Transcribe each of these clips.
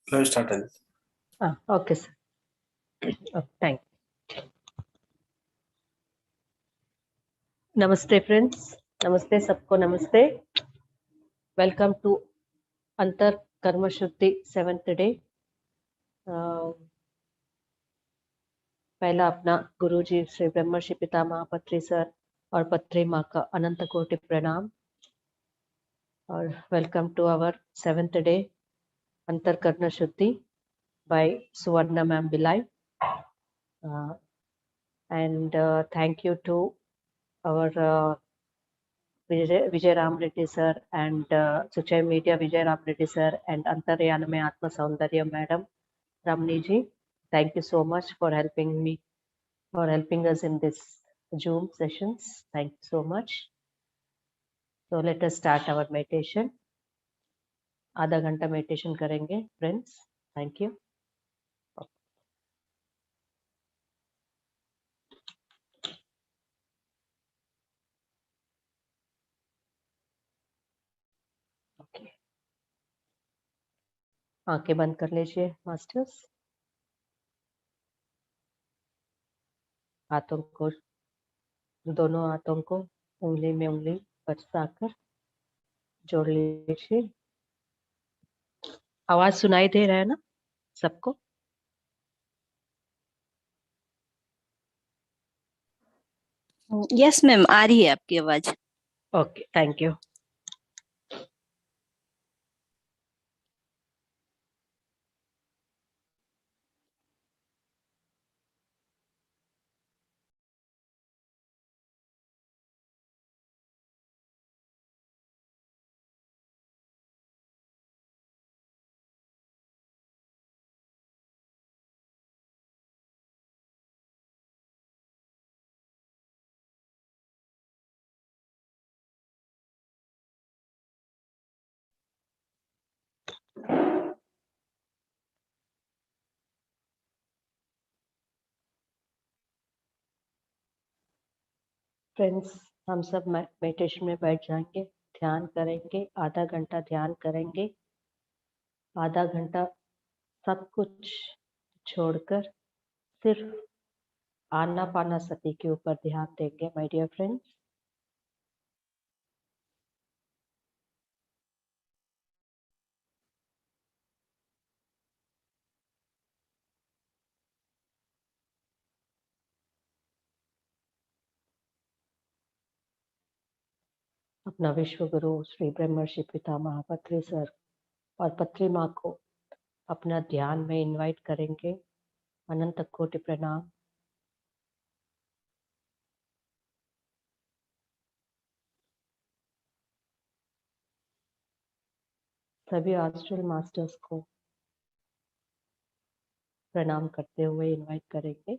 Start. Okay, sir. Thank you. Namaste, friends. Namaste, सबको नमस्ते. Welcome to अंतर कर्म शुद्धि 7th डे. पहला अपना गुरुजी श्री ब्रह्मर्षि पितामह पत्री सर और पत्री माँ का अनंत कोटि प्रणाम. और welcome to our 7th day अंतर कर्म शुद्धि by Suvarna ma'am Bilai. And thank you to our Vijay Ram Reddy sir and Suchay Media Vijay Ram Reddy sir and Antaryaname Atma Saundarya madam Ramni ji. Thank you so much for helping us in this Zoom sessions. Thank you so much. So let us start our meditation. आधा घंटा meditation करेंगे friends. Thank you. आंखें बंद कर लीजिए masters. हाथों को, दोनों हाथों को उंगली में उंगली बरसाकर जोड़ लीजिए. आवाज सुनाई दे रहा है ना सबको? यस मैम, आ रही है आपकी आवाज. Okay, thank you. फ्रेंड्स, हम सब मेडिटेशन में बैठ जाएंगे, ध्यान करेंगे. आधा घंटा ध्यान करेंगे. आधा घंटा सब कुछ छोड़कर सिर्फ आनापानसति के ऊपर ध्यान देंगे माय डियर फ्रेंड्स. अपना विश्व गुरु श्री ब्रह्मर्षि पितामह पत्री सर और पत्री माँ को अपना ध्यान में इनवाइट करेंगे. अनंत कोटि प्रणाम. सभी आस्ट्रल मास्टर्स को प्रणाम करते हुए इनवाइट करेंगे.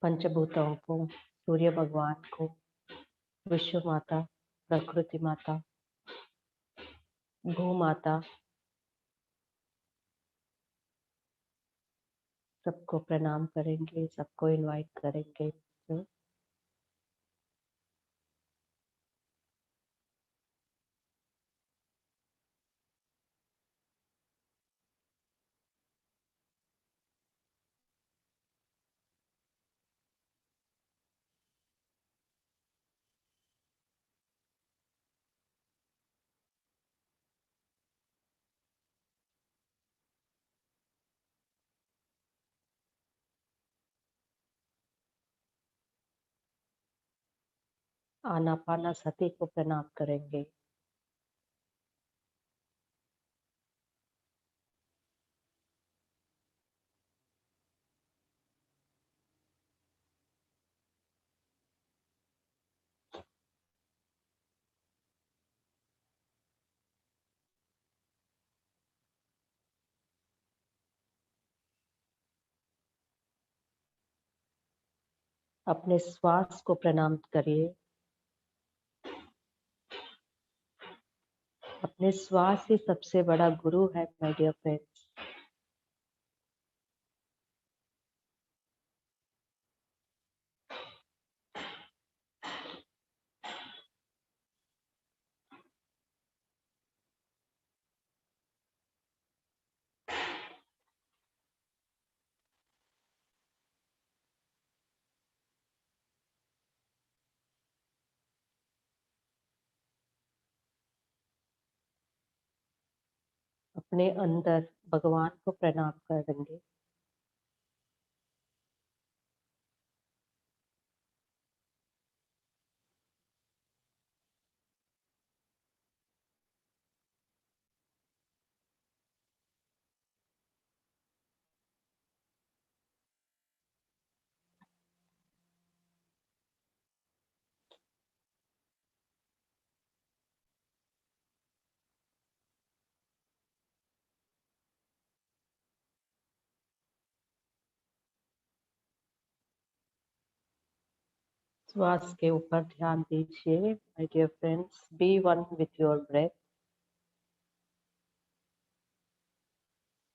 पंचभूतों को, सूर्य भगवान को, विश्व माता, प्रकृति माता, भू माता, सबको प्रणाम करेंगे, सबको इनवाइट करेंगे. आनापानसति को प्रणाम करेंगे. अपने श्वास को प्रणाम करिए. अपने श्वास ही सबसे बड़ा गुरु है माय डियर फ्रेंड्स। अपने अंदर भगवान को प्रणाम करेंगे। श्वास के ऊपर ध्यान दीजिए my dear friends. Be one with your breath.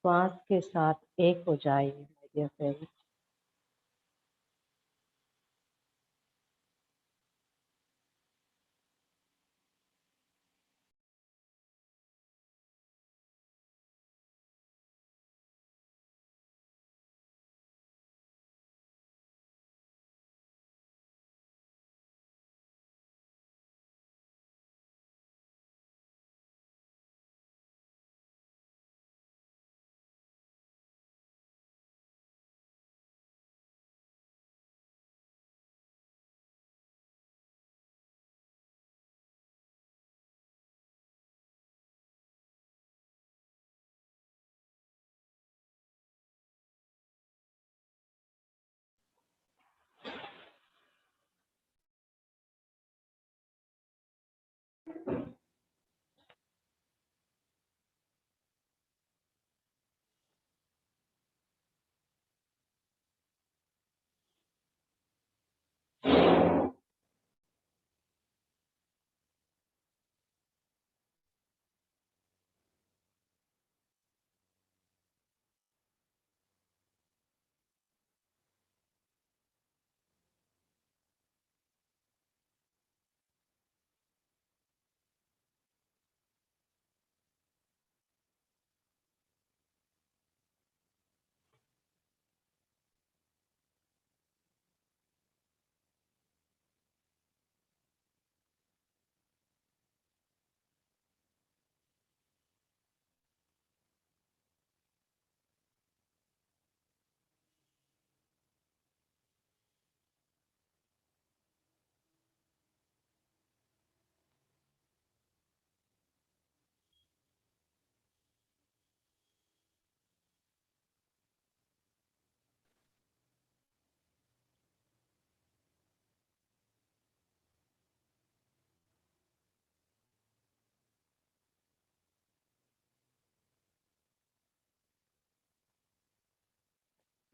श्वास के साथ एक हो जाइए माय डियर फ्रेंड्स।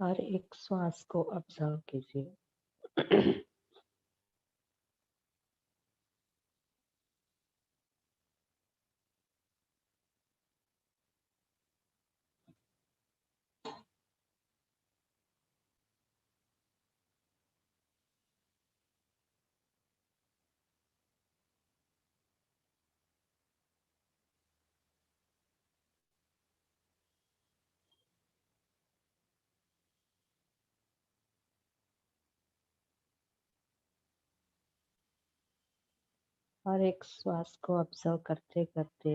हर एक श्वास को ऑब्जर्व कीजिए। हर एक श्वास को ऑब्जर्व करते करते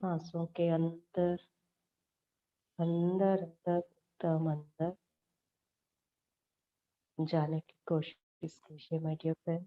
सांसों के अंदर अंदर अंदर एकदम अंदर जाने की कोशिश कीजिए माय डियर फ्रेंड।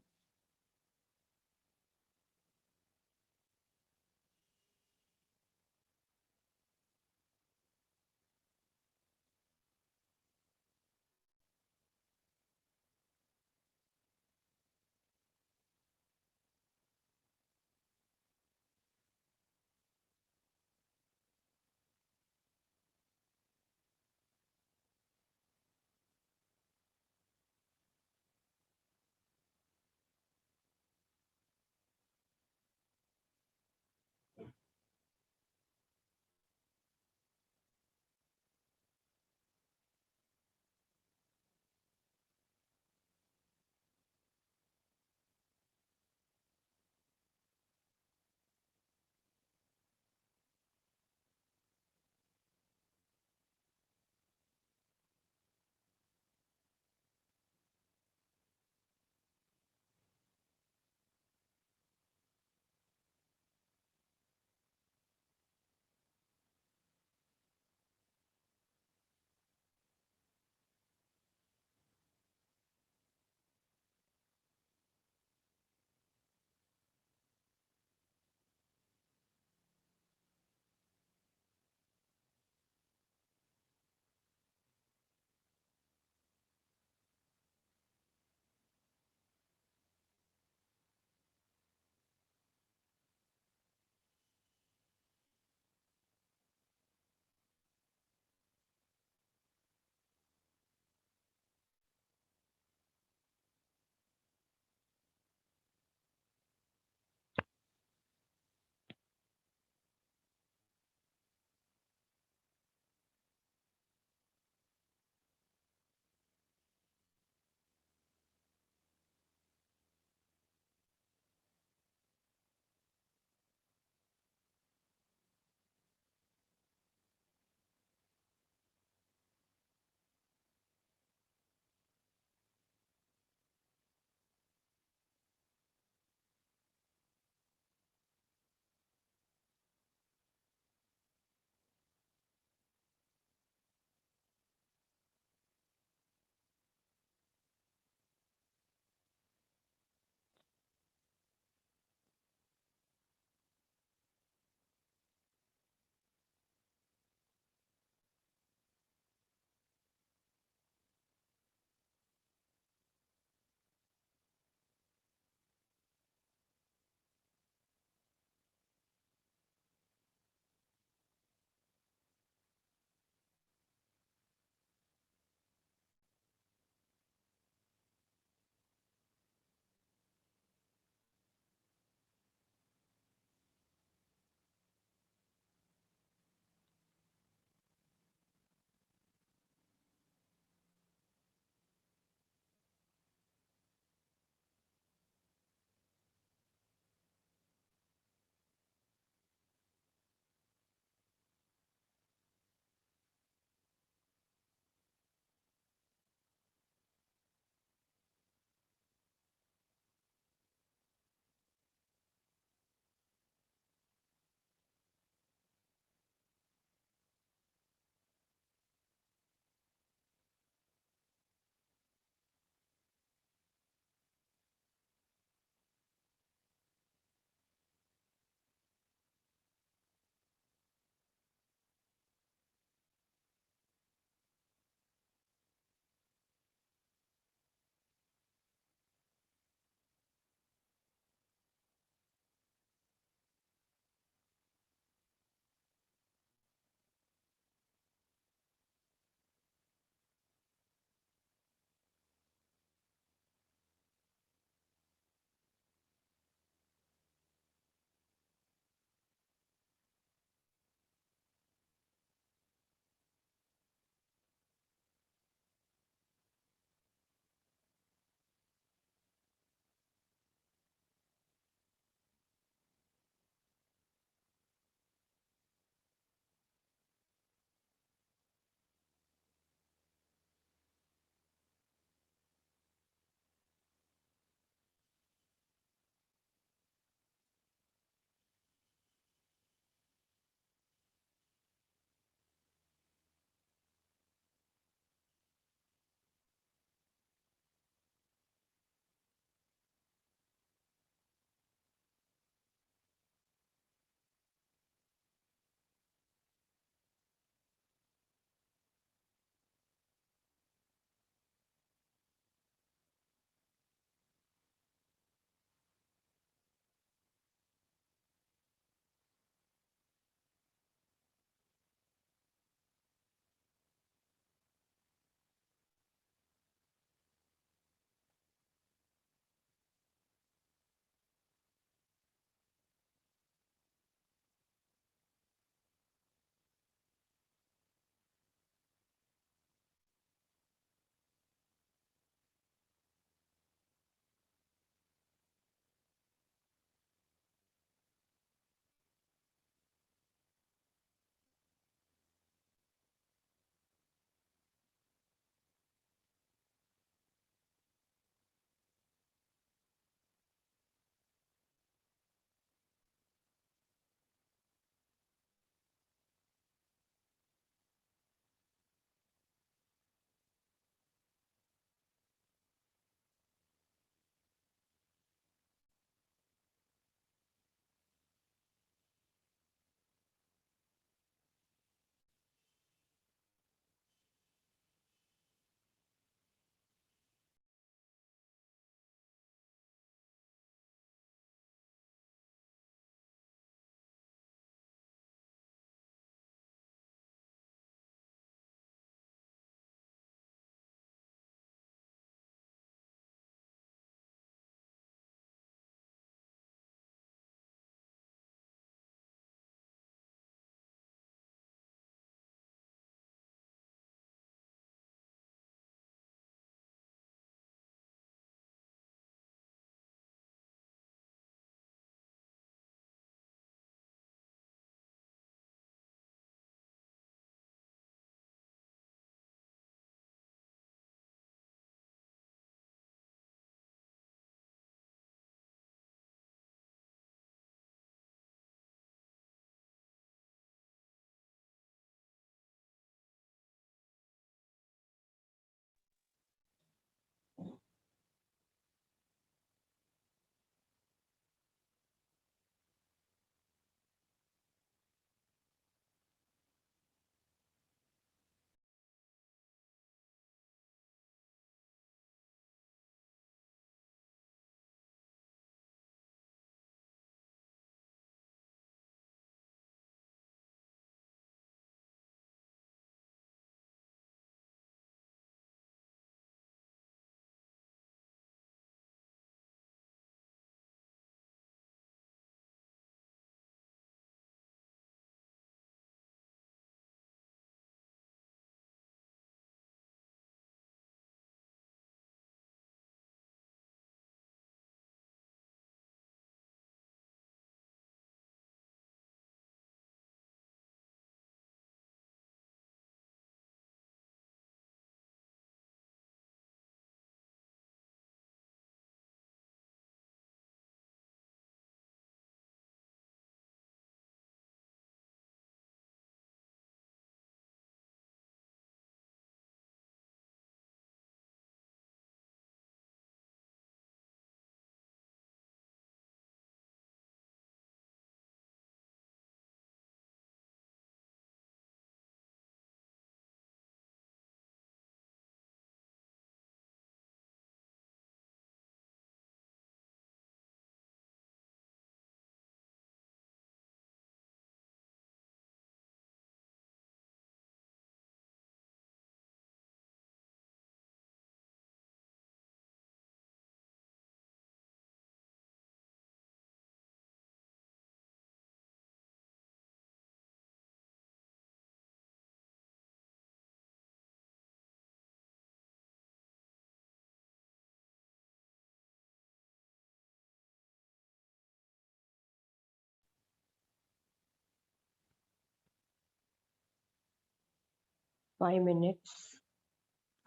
5 minutes,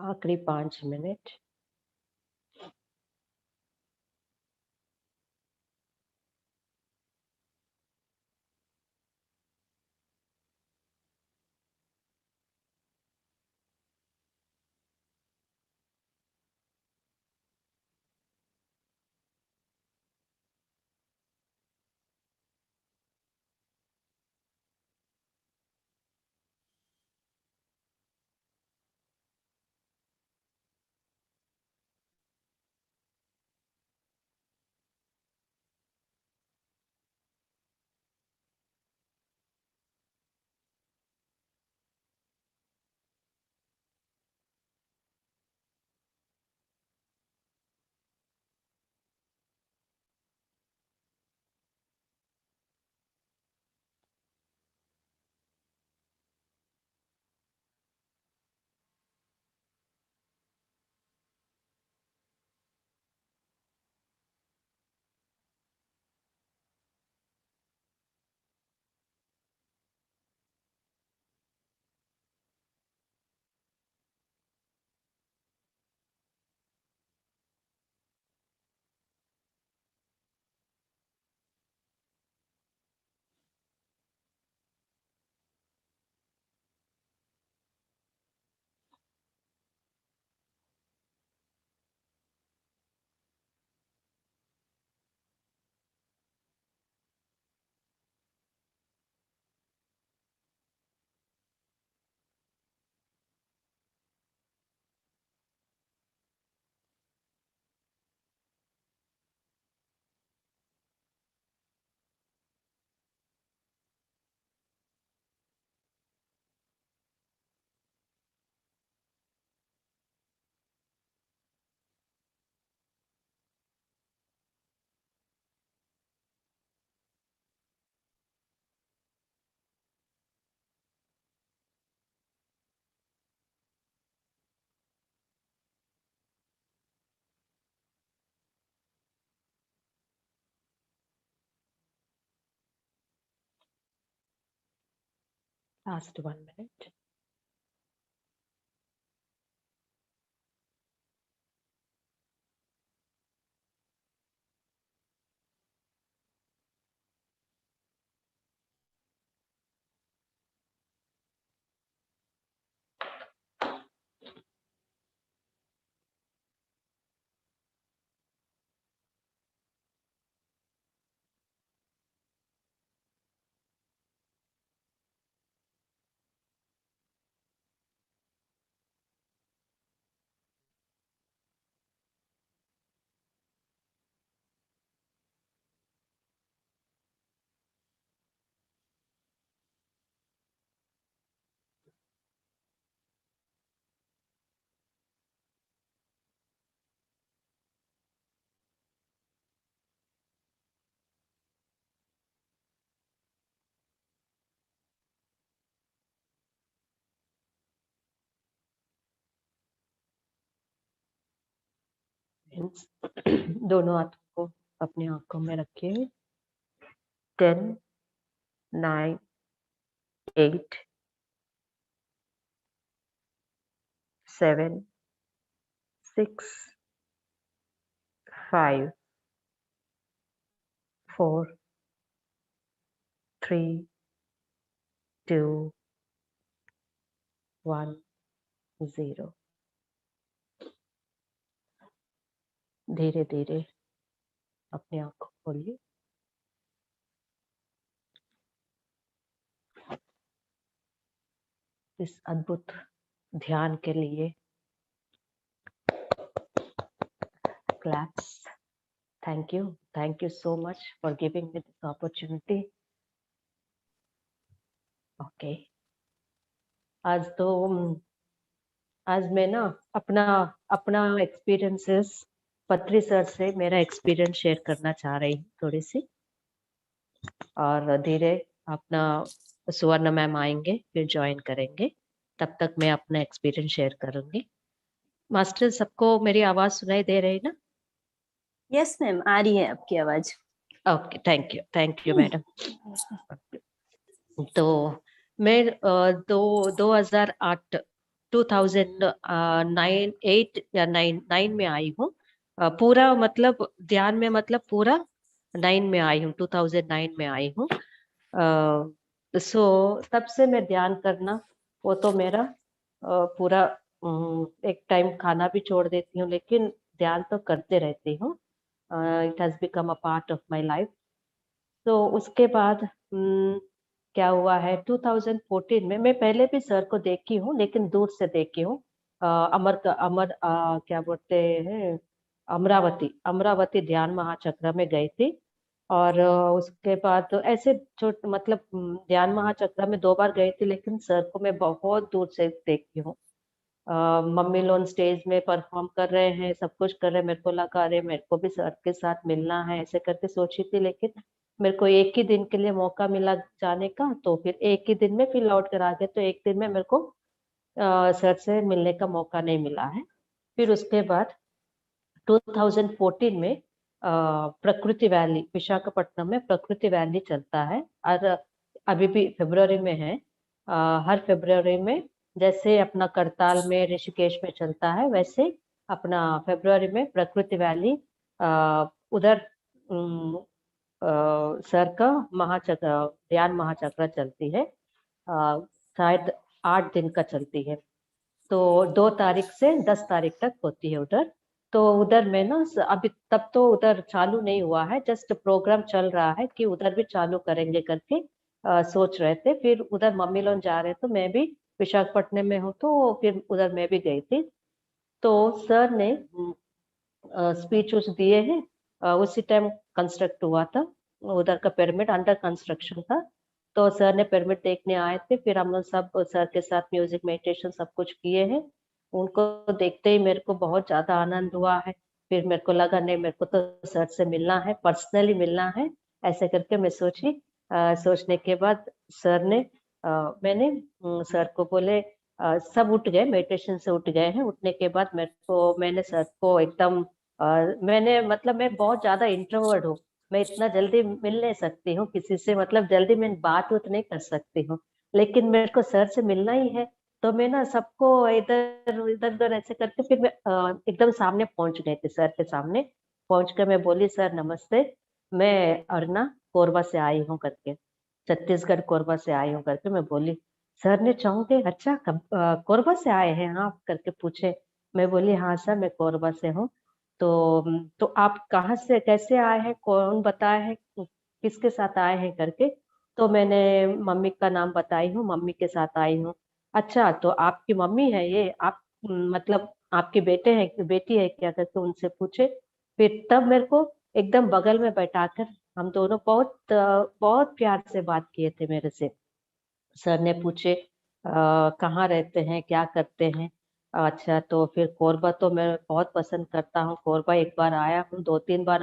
आखिरी 5 मिनट। Last 1 minute. Means दोनों हाथों को अपनी आंखों में रखिए। 10, 9, 8, 7, 6, 5, 4, 3, 2, 1, 0। धीरे धीरे अपनी आंखों खोलिए। इस अद्भुत ध्यान के लिए claps. Thank you so much for giving me this opportunity. Okay. आज मैं ना अपना एक्सपीरियंसेस पत्री सर से मेरा एक्सपीरियंस शेयर करना चाह रही हूँ थोड़ी सी, और धीरे अपना सुवर्ण मैम आएंगे फिर ज्वाइन करेंगे, तब तक मैं अपना एक्सपीरियंस शेयर करूंगी। मास्टर, सबको मेरी आवाज सुनाई दे रही ना? यस मैम, आ रही है आपकी आवाज। Okay, thank you madam. तो मैं 2008 2009 8 या 9 में आई हूँ। पूरा मतलब ध्यान में मतलब पूरा 9 में आई हूँ, 2009 में आई हूँ। सो तब से मैं ध्यान करना, वो तो मेरा पूरा एक टाइम खाना भी छोड़ देती हूँ, लेकिन ध्यान तो करते रहती हूँ। It has become a part of my life. तो उसके बाद क्या हुआ है, 2014 में मैं पहले भी सर को देखी हूँ, लेकिन दूर से देखी हूँ। क्या बोलते हैं, अमरावती अमरावती ध्यान महाचक्र में गई थी। और उसके बाद तो ऐसे छोट मतलब ध्यान महाचक्र में 2 बार गई थी, लेकिन सर को मैं बहुत दूर से देखी हूँ। मम्मी लोग स्टेज में परफॉर्म कर रहे हैं, सब कुछ कर रहे हैं, मेरे को लगा अरे मेरे को भी सर के साथ मिलना है, ऐसे करके सोची थी। लेकिन मेरे को एक ही दिन के लिए मौका मिला जाने का, तो फिर एक ही दिन में फिर लौट कर आ गए, तो एक दिन में मेरे को सर से मिलने का मौका नहीं मिला है। फिर उसके बाद 2014 में प्रकृति वैली, विशाखापट्टनम में प्रकृति वैली चलता है, और अभी भी फरवरी में है। हर फरवरी में जैसे अपना करताल में ऋषिकेश में चलता है, वैसे अपना फरवरी में प्रकृति वैली उधर सर का महाचक्र, ध्यान महाचक्र चलती है। शायद 8 दिन का चलती है, तो 2 तारीख से 10 तारीख तक होती है उधर। तो उधर में ना अभी तब तो उधर चालू नहीं हुआ है, जस्ट प्रोग्राम चल रहा है कि उधर भी चालू करेंगे करके सोच रहे थे। फिर उधर मम्मी लोग जा रहे, तो मैं भी विशाखापट्टनम में हूँ, तो फिर उधर मैं भी गई थी। तो सर ने स्पीच उस दिए हैं। उसी टाइम कंस्ट्रक्ट हुआ था, उधर का पिरामिड अंडर कंस्ट्रक्शन था। तो सर ने पिरामिड देखने आए थे, फिर हम लोग सब सर के साथ म्यूजिक मेडिटेशन सब कुछ किए हैं। उनको देखते ही मेरे को बहुत ज्यादा आनंद हुआ है। फिर मेरे को लगा नहीं, मेरे को तो सर से मिलना है, पर्सनली मिलना है। ऐसे करके मैं सोची। सोचने के बाद सर ने मैंने सर को बोले, सब उठ गए, मेडिटेशन से उठ गए हैं। उठने के बाद मैंने सर को एकदम मैंने मतलब मैं बहुत ज्यादा इंट्रोवर्ट हूँ, मैं इतना जल्दी मिल नहीं सकती हूँ किसी से, मतलब जल्दी मैं बात उत नहीं कर सकती हूँ। लेकिन मेरे को सर से मिलना ही है, तो मैं ना सबको इधर इधर उधर ऐसे करके फिर मैं एकदम सामने पहुंच गए थे, सर के सामने पहुंच कर मैं बोली, सर नमस्ते, मैं अरुणा कोरबा से आई हूँ करके, छत्तीसगढ़ कोरबा से आई हूँ करके मैं बोली। सर ने चाहूंगे अच्छा कब कोरबा से आए हैं आप करके पूछे। मैं बोली हाँ सर, मैं कोरबा से हूँ। तो आप कहाँ से कैसे आए हैं, कौन बताया है, किसके साथ आए हैं करके। तो मैंने मम्मी का नाम बताई हूँ, मम्मी के साथ आई हूँ। अच्छा तो आपकी मम्मी है ये, आप मतलब आपके बेटे हैं, बेटी है क्या करके उनसे पूछे। फिर तब मेरे को एकदम बगल में बैठाकर हम दोनों बहुत प्यार से बात किए थे मेरे से। सर ने पूछे कहाँ रहते हैं, क्या करते हैं। अच्छा तो फिर कोरबा तो मैं बहुत पसंद करता हूँ, कोरबा एक बार आया हूँ, 2-3 बार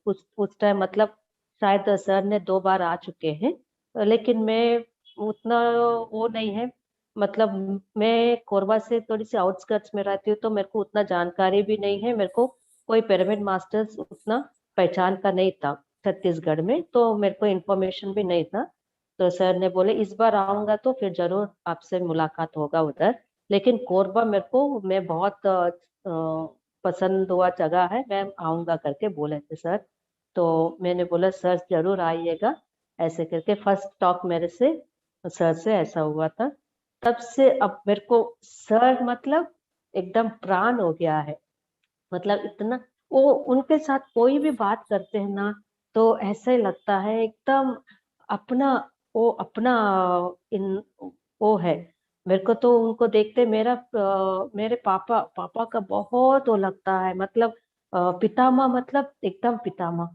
उस टाइम मतलब शायद सर ने 2 बार आ चुके हैं। लेकिन मैं उतना वो नहीं है, मतलब मैं कोरबा से थोड़ी सी आउटस्कर्ट्स में रहती हूँ, तो मेरे को उतना जानकारी भी नहीं है। मेरे को कोई पिरामिड मास्टर्स उतना पहचान का नहीं था छत्तीसगढ़ में, तो मेरे को इन्फॉर्मेशन भी नहीं था। तो सर ने बोले इस बार आऊंगा तो फिर जरूर आपसे मुलाकात होगा उधर। लेकिन कोरबा मेरे को मैं बहुत पसंद हुआ जगह है, मैं आऊंगा करके बोले थे सर। तो मैंने बोला सर जरूर आइएगा, ऐसे करके फर्स्ट टॉक मेरे से सर से ऐसा हुआ था। तब से अब मेरे को सर मतलब एकदम प्राण हो गया है। मतलब इतना वो उनके साथ कोई भी बात करते हैं ना, तो ऐसे लगता है एकदम अपना, वो अपना इन वो है। मेरे को तो उनको देखते मेरे पापा पापा का बहुत वो लगता है, मतलब पितामह, मतलब एकदम पितामह।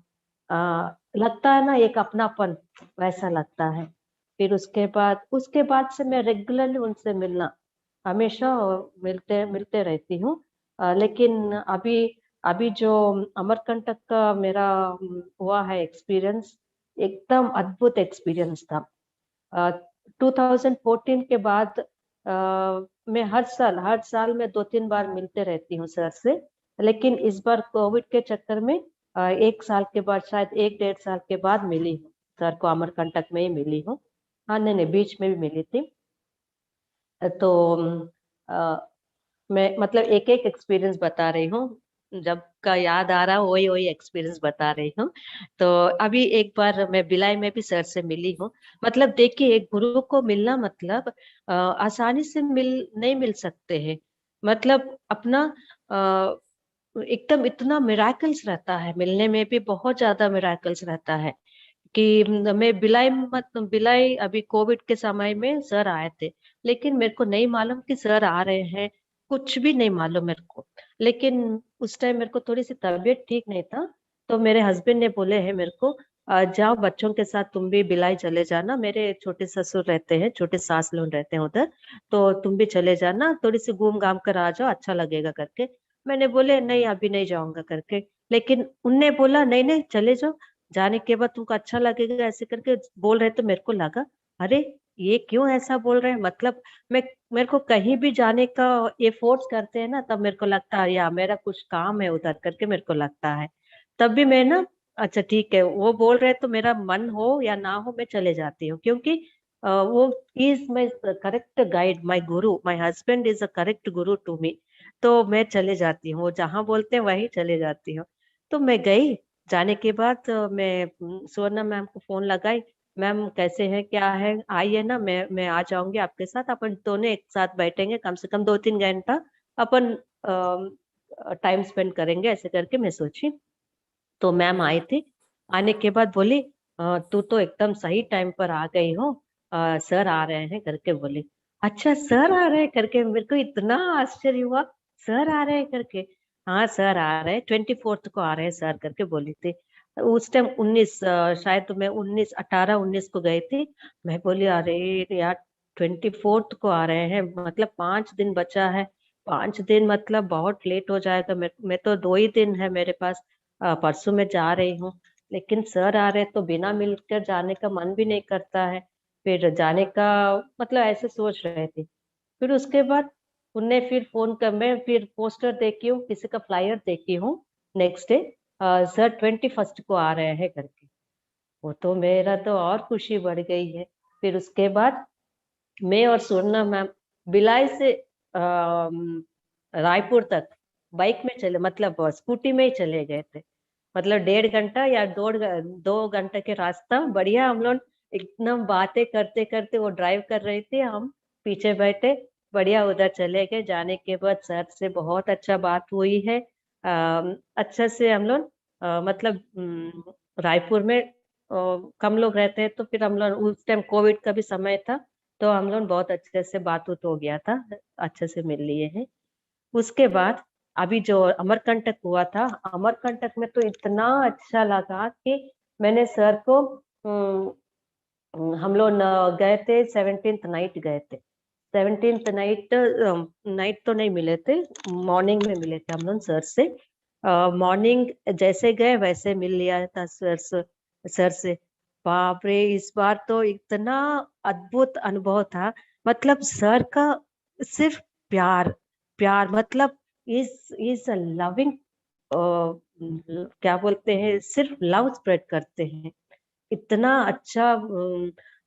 लगता है ना एक अपनापन, वैसा लगता है। फिर उसके बाद से मैं रेगुलरली उनसे मिलना, हमेशा मिलते मिलते रहती हूँ। लेकिन अभी अभी जो अमरकंटक का मेरा हुआ है एक्सपीरियंस, एकदम अद्भुत एक्सपीरियंस था। 2014 के बाद मैं हर साल में 2-3 बार मिलते रहती हूँ सर से। लेकिन इस बार कोविड के चक्कर में 1 साल के बाद, शायद 1-1.5 साल के बाद मिली हूँ सर को, अमरकंटक में ही मिली हूँ। हाँ नहीं नहीं, बीच में भी मिली थी। तो मैं मतलब एक एक एक्सपीरियंस बता रही हूँ, जब का याद आ रहा है वही वही एक्सपीरियंस बता रही हूँ। तो अभी एक बार मैं भिलाई में भी सर से मिली हूँ। मतलब देखिए, एक गुरु को मिलना मतलब आसानी से नहीं मिल सकते हैं। मतलब अपना एकदम इतना मिराकल्स रहता है, मिलने में भी बहुत ज्यादा मिराकल्स रहता है। कि मैं भिलाई अभी कोविड के समय में सर आए थे, लेकिन मेरे को नहीं मालूम कि सर आ रहे हैं, कुछ भी नहीं मालूम मेरे को। लेकिन उस टाइम मेरे को थोड़ी सी तबीयत ठीक नहीं था, तो मेरे हस्बैंड ने बोले हैं मेरे को, जाओ बच्चों के साथ तुम भी भिलाई चले जाना, मेरे छोटे ससुर रहते हैं, छोटे सास लोग रहते हैं उधर, तो तुम भी चले जाना, थोड़ी सी घूम घाम कर आ जाओ, अच्छा लगेगा करके। मैंने बोले नहीं, अभी नहीं जाऊंगा करके। लेकिन उनने बोला नहीं नहीं चले जाओ, जाने के बाद तुमको अच्छा लगेगा, ऐसे करके बोल रहे। तो मेरे को लगा, अरे ये क्यों ऐसा बोल रहे हैं, मतलब मैं मेरे को कहीं भी जाने का ये फोर्स करते हैं ना, तब मेरे को लगता है या मेरा कुछ काम है उधर करके मेरे को लगता है। तब भी मैं ना, अच्छा ठीक है वो बोल रहे हैं तो मेरा मन हो या ना हो मैं चले जाती हूँ, क्योंकि वो is my correct guide, my Guru, my husband is a correct Guru to me. तो मैं चले जाती हूँ, वो जहाँ बोलते हैं वहीं चले जाती हूँ। तो मैं गई। जाने के बाद मैं सुवर्णा मैम को फोन लगाई, मैम कैसे हैं, क्या है, आइए ना, मैं आ जाऊंगी आपके साथ, अपन दोनों एक साथ बैठेंगे, कम से कम 2-3 घंटा अपन टाइम स्पेंड करेंगे, ऐसे करके मैं सोची। तो मैम आई थी। आने के बाद बोली, तू तो एकदम सही टाइम पर आ गई हो, सर आ रहे हैं करके बोली। अच्छा सर आ रहे हैं करके मेरे को इतना आश्चर्य हुआ, सर आ रहे हैं करके। हाँ सर आ रहे हैं, 24th को आ रहे हैं सर करके बोली थी। उस टाइम 19, शायद तो मैं 18-19 को गई थी। मैं बोली अरे यार, 24th को आ रहे हैं, मतलब 5 दिन बचा है। 5 दिन मतलब बहुत लेट हो जाएगा, मैं तो 2 ही दिन है मेरे पास। परसों मैं जा रही हूँ, लेकिन सर आ रहे तो बिना मिलकर जाने का मन भी नहीं करता है। फिर जाने का मतलब ऐसे सोच रहे थे। फिर उसके बाद उनने फिर फोन कर, मैं फिर पोस्टर देखी हूँ, किसी का फ्लायर देखी हूँ नेक्स्ट डे, सर 21st को आ रहे हैं करके। वो तो मेरा तो और खुशी बढ़ गई है। फिर उसके बाद मैं और सुवर्णा मैम भिलाई से रायपुर तक बाइक में चले, मतलब स्कूटी में ही चले गए थे। मतलब 1.5 घंटा या 2 घंटे के रास्ता, बढ़िया हम लोग एकदम बातें करते करते, वो ड्राइव कर रहे थे, हम पीछे बैठे, बढ़िया उधर चले गए। जाने के बाद सर से बहुत अच्छा बात हुई है। अच्छा से हम लोग मतलब रायपुर में कम लोग रहते हैं, तो फिर हम लोग उस टाइम कोविड का भी समय था, तो हम लोग बहुत अच्छे से बात उत हो गया था, अच्छे से मिल लिए हैं। उसके बाद अभी जो अमरकंटक हुआ था, अमरकंटक में तो इतना अच्छा लगा कि मैंने सर को हम लोग गए थे, 17th नाइट गए थे। 17th नाइट, नाइट तो नहीं मिले थे, मॉर्निंग में मिले थे हम लोग सर से। मॉर्निंग जैसे गए वैसे मिल लिया था सर से। बाप रे, इस बार तो इतना अद्भुत अनुभव था। मतलब सर का सिर्फ प्यार, प्यार मतलब इज लविंग, क्या बोलते हैं, सिर्फ लव स्प्रेड करते हैं। इतना अच्छा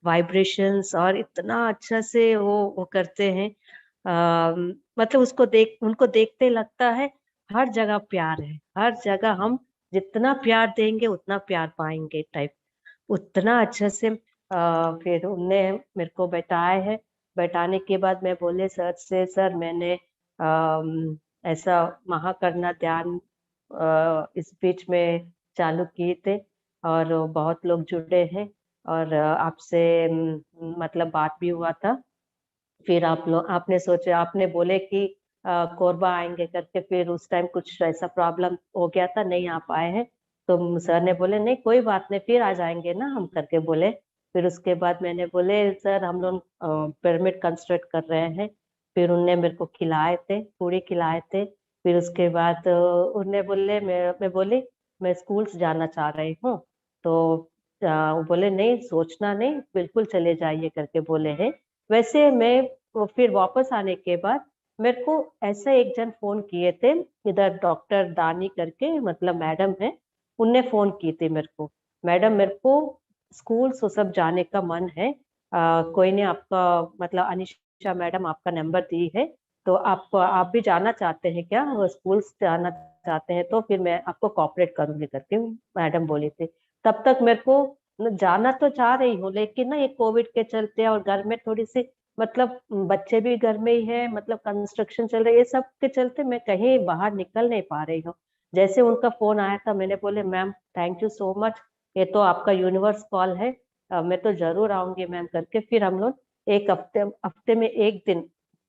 वाइब्रेशंस, और इतना अच्छा से वो करते हैं। मतलब उसको उनको देखते लगता है हर जगह प्यार है, हर जगह हम जितना प्यार देंगे उतना प्यार पाएंगे टाइप, उतना अच्छा से। फिर उनने मेरे को बैठाए है। बैठाने के बाद मैं बोले सर से, सर मैंने ऐसा महाकरुणा ध्यान इस बीच में चालू किए थे, और बहुत लोग जुड़े हैं, और आपसे मतलब बात भी हुआ था। फिर आपने सोचे, आपने बोले कि कोरबा आएंगे करके, फिर उस टाइम कुछ ऐसा प्रॉब्लम हो गया था, नहीं आ पाए हैं। तो सर ने बोले नहीं कोई बात नहीं, फिर आ जाएंगे ना हम करके बोले। फिर उसके बाद मैंने बोले सर हम लोग पिरामिड कंस्ट्रक्ट कर रहे हैं। फिर उनने मेरे को खिलाए थे, पूरी खिलाए थे। फिर उसके बाद उनने बोले, मैं बोली मैं स्कूल से जाना चाह रही हूँ। तो वो बोले नहीं, सोचना नहीं, बिल्कुल चले जाइए करके बोले हैं। वैसे मैं फिर वापस आने के बाद मेरे को ऐसा एक जन फोन किए थे, इधर डॉक्टर दानी करके, मतलब मैडम है, उनने फोन की थी मेरे को, मैडम मेरे को स्कूल सो सब जाने का मन है, कोई ने आपका मतलब अनिशा मैडम आपका नंबर दी है, तो आप भी जाना चाहते हैं क्या, वो स्कूल जाना चाहते हैं तो फिर मैं आपको कोऑपरेट करूंगी करके मैडम बोली थी। तब तक मेरे को जाना तो चाह रही हूँ, लेकिन ना ये कोविड के चलते और घर में थोड़ी सी मतलब बच्चे भी घर में ही है, मतलब कंस्ट्रक्शन चल रही है, ये सब के चलते मैं कहीं बाहर निकल नहीं पा रही हूँ। जैसे उनका फोन आया था मैंने बोले ma'am thank you so much, ये तो आपका यूनिवर्स कॉल है, मैं तो जरूर आऊंगी मैम करके। फिर हम लोग एक हफ्ते में एक दिन,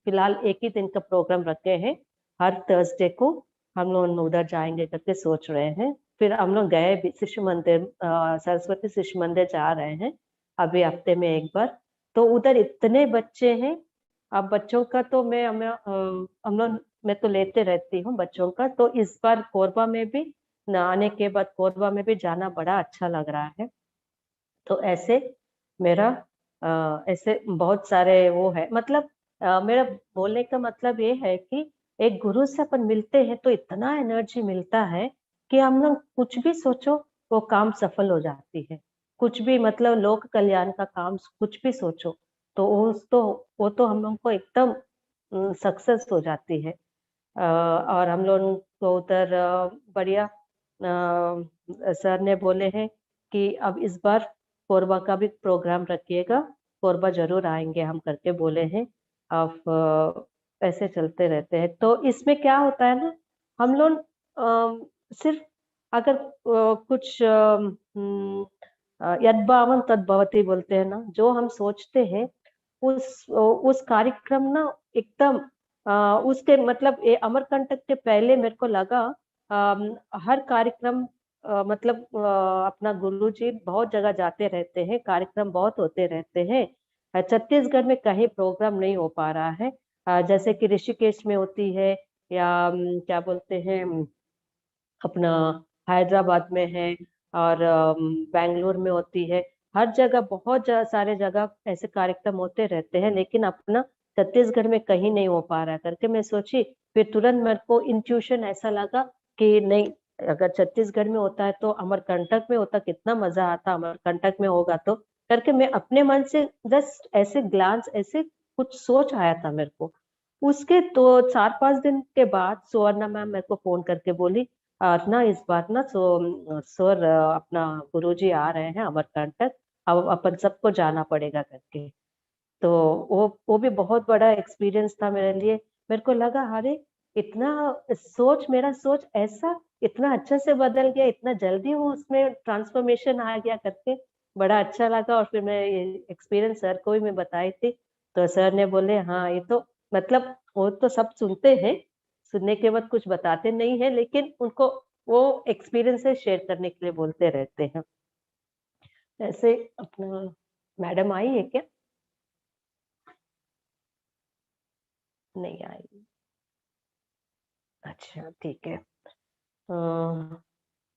फिलहाल एक ही दिन का प्रोग्राम रखे हैं, हर थर्सडे को हम लोग उधर जाएंगे करके सोच रहे हैं। फिर हम लोग गए भी शिशु मंदिर, सरस्वती शिशु मंदिर जा रहे हैं अभी हफ्ते में एक बार। तो उधर इतने बच्चे हैं, अब बच्चों का तो हम लोग मैं तो लेते रहती हूँ बच्चों का, तो इस बार कोरबा में भी आने के बाद कोरबा में भी जाना बड़ा अच्छा लग रहा है। तो ऐसे मेरा ऐसे बहुत सारे वो है, मतलब मेरा बोलने का मतलब ये है कि एक गुरु से अपन मिलते हैं तो इतना एनर्जी मिलता है कि हम लोग कुछ भी सोचो वो काम सफल हो जाती है। कुछ भी मतलब लोक कल्याण का काम कुछ भी सोचो तो वो तो हम लोग को एकदम सक्सेस हो जाती है। और हम लोग को उधर बढ़िया सर ने बोले हैं कि अब इस बार कोरबा का भी प्रोग्राम रखिएगा, कोरबा जरूर आएंगे हम करके बोले हैं। अब ऐसे चलते रहते हैं। तो इसमें क्या होता है ना, हम लोग सिर्फ अगर कुछ यद्भावं तद्भवति बोलते हैं ना, जो हम सोचते हैं उस कार्यक्रम ना एकदम उसके मतलब ये अमरकंटक के पहले मेरे को लगा हर कार्यक्रम मतलब अपना गुरुजी बहुत जगह जाते रहते हैं, कार्यक्रम बहुत होते रहते हैं। छत्तीसगढ़ में कहीं प्रोग्राम नहीं हो पा रहा है। जैसे कि ऋषिकेश में होती है, या क्या बोलते हैं अपना हैदराबाद में है, और बेंगलुरु में होती है। हर जगह बहुत सारे जगह ऐसे कार्यक्रम होते रहते हैं, लेकिन अपना छत्तीसगढ़ में कहीं नहीं हो पा रहा है करके मैं सोची। फिर तुरंत मेरे को इंट्यूशन ऐसा लगा कि नहीं, अगर छत्तीसगढ़ में होता है तो अमरकंटक में होता कितना मजा आता, अमरकंटक में होगा तो करके मैं अपने मन से जस्ट ऐसे ग्लांस ऐसे कुछ सोच आया था मेरे को। उसके तो 4-5 दिन के बाद सुवर्णा मैम मेरे को फोन करके बोली ना इस बार ना सर अपना गुरुजी आ रहे हैं अमरकंटक, अब अपन सबको जाना पड़ेगा करके। तो वो भी बहुत बड़ा एक्सपीरियंस था मेरे लिए। मेरे को लगा अरे इतना मेरा सोच ऐसा इतना अच्छे से बदल गया, इतना जल्दी वो उसमें ट्रांसफॉर्मेशन आ गया करके बड़ा अच्छा लगा। और फिर मैं ये एक्सपीरियंस सर को भी मैं बताई थी, तो सर ने बोले हाँ ये तो मतलब वो तो सब सुनते हैं, सुनने के बाद कुछ बताते नहीं है, लेकिन उनको वो एक्सपीरियंस से शेयर करने के लिए बोलते रहते हैं। ऐसे अपना मैडम आई है क्या? नहीं आई। अच्छा ठीक है।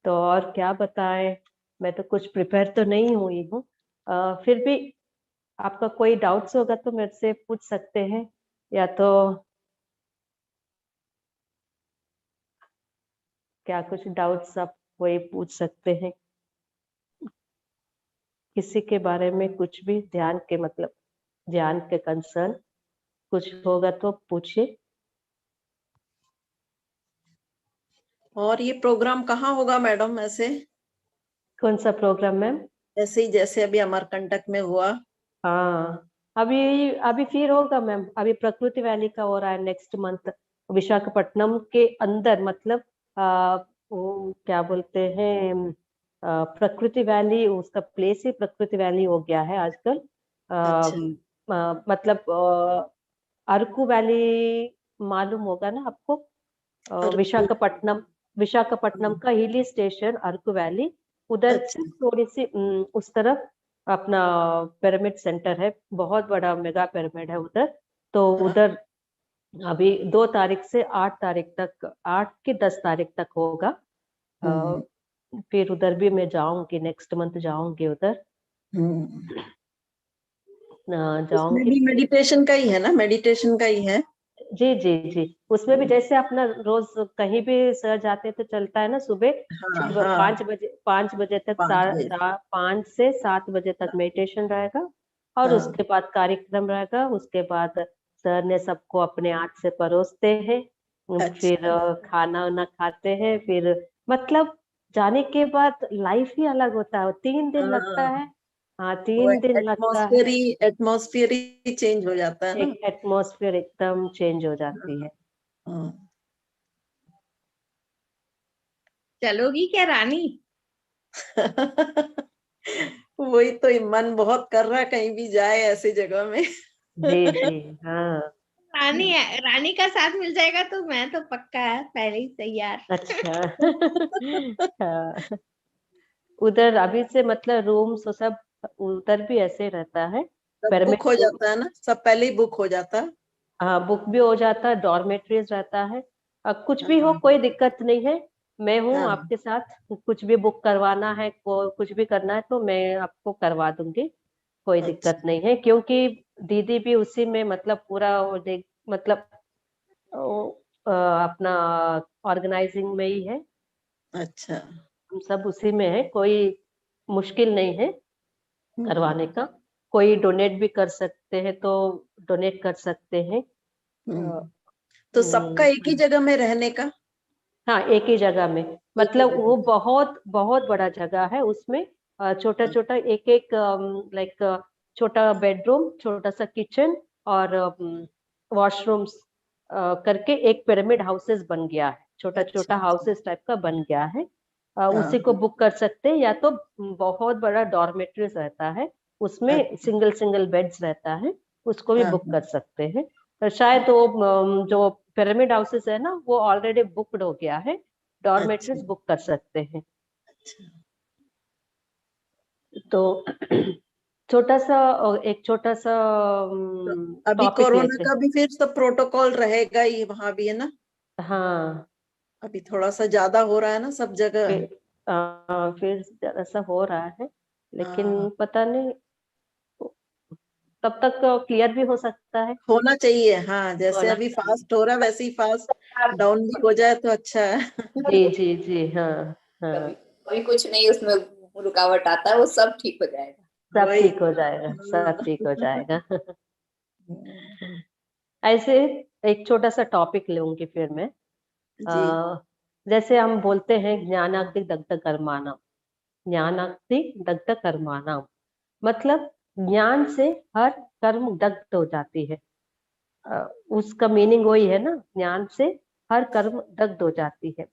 तो और क्या बताएं, मैं तो कुछ प्रिपेयर तो नहीं हुई हूँ। फिर भी आपका कोई डाउट्स होगा तो मेरे से पूछ सकते हैं, या तो क्या कुछ डाउट्स आप कोई पूछ सकते हैं किसी के बारे में, कुछ भी ध्यान के मतलब ध्यान के कंसर्न कुछ होगा तो पूछिए। और ये प्रोग्राम कहाँ होगा मैडम ऐसे? कौन सा प्रोग्राम मैम? ऐसे ही जैसे अभी अमरकंटक में हुआ। हाँ अभी अभी फिर होगा मैम, अभी प्रकृति वैली का हो रहा है नेक्स्ट मंथ विशाखापट्टनम के अंदर, मतलब वो क्या बोलते हैं प्रकृति वैली, उसका प्लेस ही प्रकृति वैली हो गया है आजकल। मतलब अरकू वैली मालूम होगा ना आपको? विशाखापट्टनम, विशाखापट्टनम का हिली स्टेशन अरकू वैली, उधर अच्छा। से थोड़ी सी उस तरफ अपना पिरामिड सेंटर है, बहुत बड़ा मेगा पिरामिड है उधर। तो हाँ। उधर अभी 2 तारीख से 8 तारीख तक, 8 की 10 तारीख तक होगा। फिर उधर भी मैं जाऊंगी, नेक्स्ट मंथ जाऊंगी उधर, उसमें जाऊंगी। भी मेडिटेशन का ही है ना? मेडिटेशन का ही है। जी जी जी, उसमें भी जैसे अपना रोज कहीं भी सर जाते तो चलता है ना, सुबह हाँ हाँ। 5 बजे तक 5 बजे। 5 से 7 बजे तक मेडिटेशन रहेगा, और उसके बाद कार्यक्रम रहेगा, उसके बाद सर ने सबको अपने हाथ से परोसते हैं, फिर खाना वाना खाते हैं, फिर मतलब जाने के बाद लाइफ ही अलग होता है। 3 दिन लगता है, हाँ 3 दिन लगता है, एटमॉस्फेयर ही चेंज हो जाता है ना। एक एटमॉस्फेयर एकदम चेंज हो जाती है। हाँ। चलोगी क्या रानी? वही तो मन बहुत कर रहा है कहीं भी जाए ऐसी जगह में। जी जी हाँ। रानी रानी का साथ मिल जाएगा तो मैं तो पक्का है, पहले ही तैयार। अच्छा हाँ। उधर अभी से मतलब रूम्स सब उधर भी ऐसे रहता है, सब बुक हो पिरामिड, जाता है ना, सब पहले ही बुक हो जाता है। हाँ बुक भी हो जाता है, डॉर्मेट्रीज रहता है। कुछ भी हो हाँ, कोई दिक्कत नहीं है, मैं हूँ हाँ, आपके साथ। कुछ भी बुक करवाना है, कुछ भी करना है तो मैं आपको करवा दूंगी, कोई दिक्कत अच्छा, नहीं है। क्योंकि दीदी भी उसी में मतलब पूरा वो देख मतलब अपना ऑर्गेनाइजिंग में ही है, अच्छा। हम सब उसी में है, कोई मुश्किल नहीं है हम्म, करवाने का। कोई डोनेट भी कर सकते हैं तो डोनेट कर सकते हैं। हम्म। अ, तो सबका एक ही जगह में रहने का? हाँ एक ही जगह में, एक ही मतलब वो जगह। बहुत बहुत बड़ा जगह है, उसमें छोटा छोटा एक एक लाइक छोटा बेडरूम, छोटा सा किचन और वॉशरूम्स करके एक पिरामिड हाउसेस बन गया है, छोटा अच्छा, छोटा हाउसेस टाइप का बन गया है। हाँ, उसी को बुक कर सकते हैं, या तो बहुत बड़ा डॉर्मेट्रीज रहता है, उसमें अच्छा, सिंगल सिंगल बेड्स रहता है, उसको भी हाँ, बुक कर सकते हैं। तो शायद वो जो पिरामिड हाउसेस है ना वो ऑलरेडी बुकड हो गया है, अच्छा, डॉर्मेट्रीज बुक कर सकते हैं। अच्छा। तो एक छोटा सा तो अभी टॉपिक कोरोना लेते का हैं। भी फिर सब प्रोटोकॉल रहेगा ही वहां भी, है ना? हाँ अभी थोड़ा सा ज्यादा हो रहा है ना सब जगह। फिर ऐसा हो रहा है, हाँ, लेकिन पता नहीं तब तक क्लियर भी हो सकता है। होना चाहिए, हाँ, जैसे होना अभी चाहिए। फास्ट हो रहा है वैसे ही फास्ट डाउन भी हो जाए तो अच्छा है। जी जी जी हाँ कभी हाँ, कभी कुछ नहीं उसमें रुकावट आता है, वो सब ठीक हो जाएगा। सब वही। ठीक हो जाएगा, सब ठीक हो जाएगा। हाँ, ऐसे एक छोटा सा टॉपिक लूंगी फिर मैं। जी, जैसे हम बोलते हैं ज्ञानाग्नि दग्ध कर्माणम, ज्ञानाग्नि दग्ध कर्माणम, मतलब ज्ञान से हर कर्म दग्ध हो जाती है। उसका मीनिंग वही है ना, ज्ञान से हर कर्म दग्ध हो जाती है।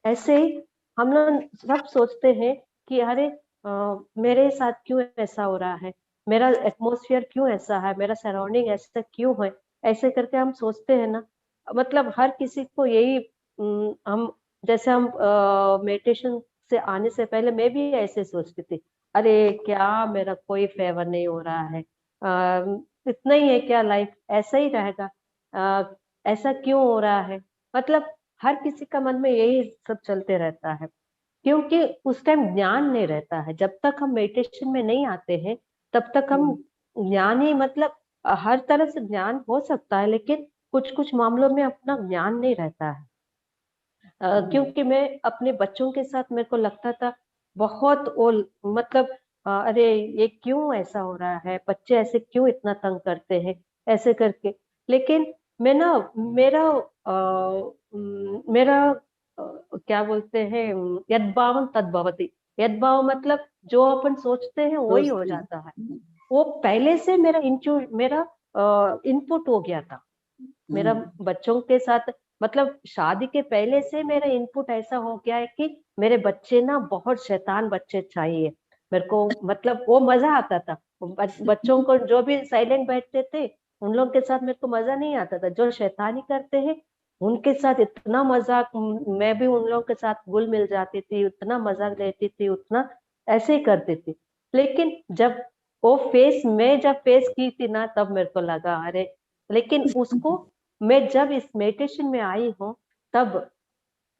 ऐसे ही हम लोग सब सोचते हैं कि अरे मेरे साथ क्यों ऐसा हो रहा है, मेरा एटमॉस्फेयर क्यों ऐसा है, मेरा सराउंडिंग ऐसा क्यों है, ऐसे करके हम सोचते हैं ना। मतलब हर किसी को यही हम जैसे हम मेडिटेशन से आने से पहले मैं भी ऐसे सोचती थी, अरे क्या मेरा कोई फेवर नहीं हो रहा है, इतना ही है क्या लाइफ, ऐसा ही रहेगा, अ, ऐसा क्यों हो रहा है। मतलब हर किसी का मन में यही सब चलते रहता है, क्योंकि उस टाइम ज्ञान नहीं रहता है। जब तक हम मेडिटेशन में नहीं आते हैं तब तक हम ज्ञान ही मतलब हर तरह से ज्ञान हो सकता है, लेकिन कुछ कुछ मामलों में अपना ज्ञान नहीं रहता है। क्योंकि मैं अपने बच्चों के साथ मेरे को लगता था बहुत वो मतलब अरे ये क्यों ऐसा हो रहा है, बच्चे ऐसे क्यों इतना तंग करते हैं, ऐसे करके। लेकिन मैं ना मेरा मेरा क्या बोलते हैं, यद्भावं तद्भवति। यद्भाव मतलब जो अपन सोचते हैं वो ही हो सोचती जाता है। हूँ। वो पहले से मेरा इनपुट हो गया था मेरा हम्म, बच्चों के साथ। मतलब शादी के पहले से मेरा इनपुट ऐसा हो गया है कि मेरे बच्चे ना बहुत शैतान बच्चे चाहिए मेरे को। मतलब वो मजा आता था, बच्चों को जो भी साइलेंट बैठते थे उन लोग के साथ मेरे को मजा नहीं आता था, जो शैतानी करते हैं उनके साथ इतना मजाक, मैं भी उन लोगों के साथ घुल मिल जाती थी, उतना मजाक लेती थी, उतना ऐसे ही करती थी। लेकिन जब वो फेस मैं जब फेस की थी ना तब मेरे को लगा अरे, लेकिन उसको मैं जब इस मेडिटेशन में आई हूँ तब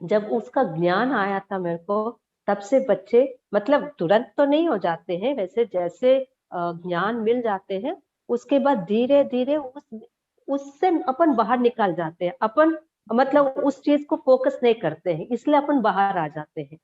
जब उसका ज्ञान आया था मेरे को, तब से बच्चे मतलब तुरंत तो नहीं हो जाते हैं वैसे, जैसे ज्ञान मिल जाते हैं उसके बाद धीरे धीरे उससे अपन बाहर निकल जाते हैं। अपन मतलब उस चीज को फोकस नहीं करते हैं, इसलिए अपन बाहर आ जाते हैं।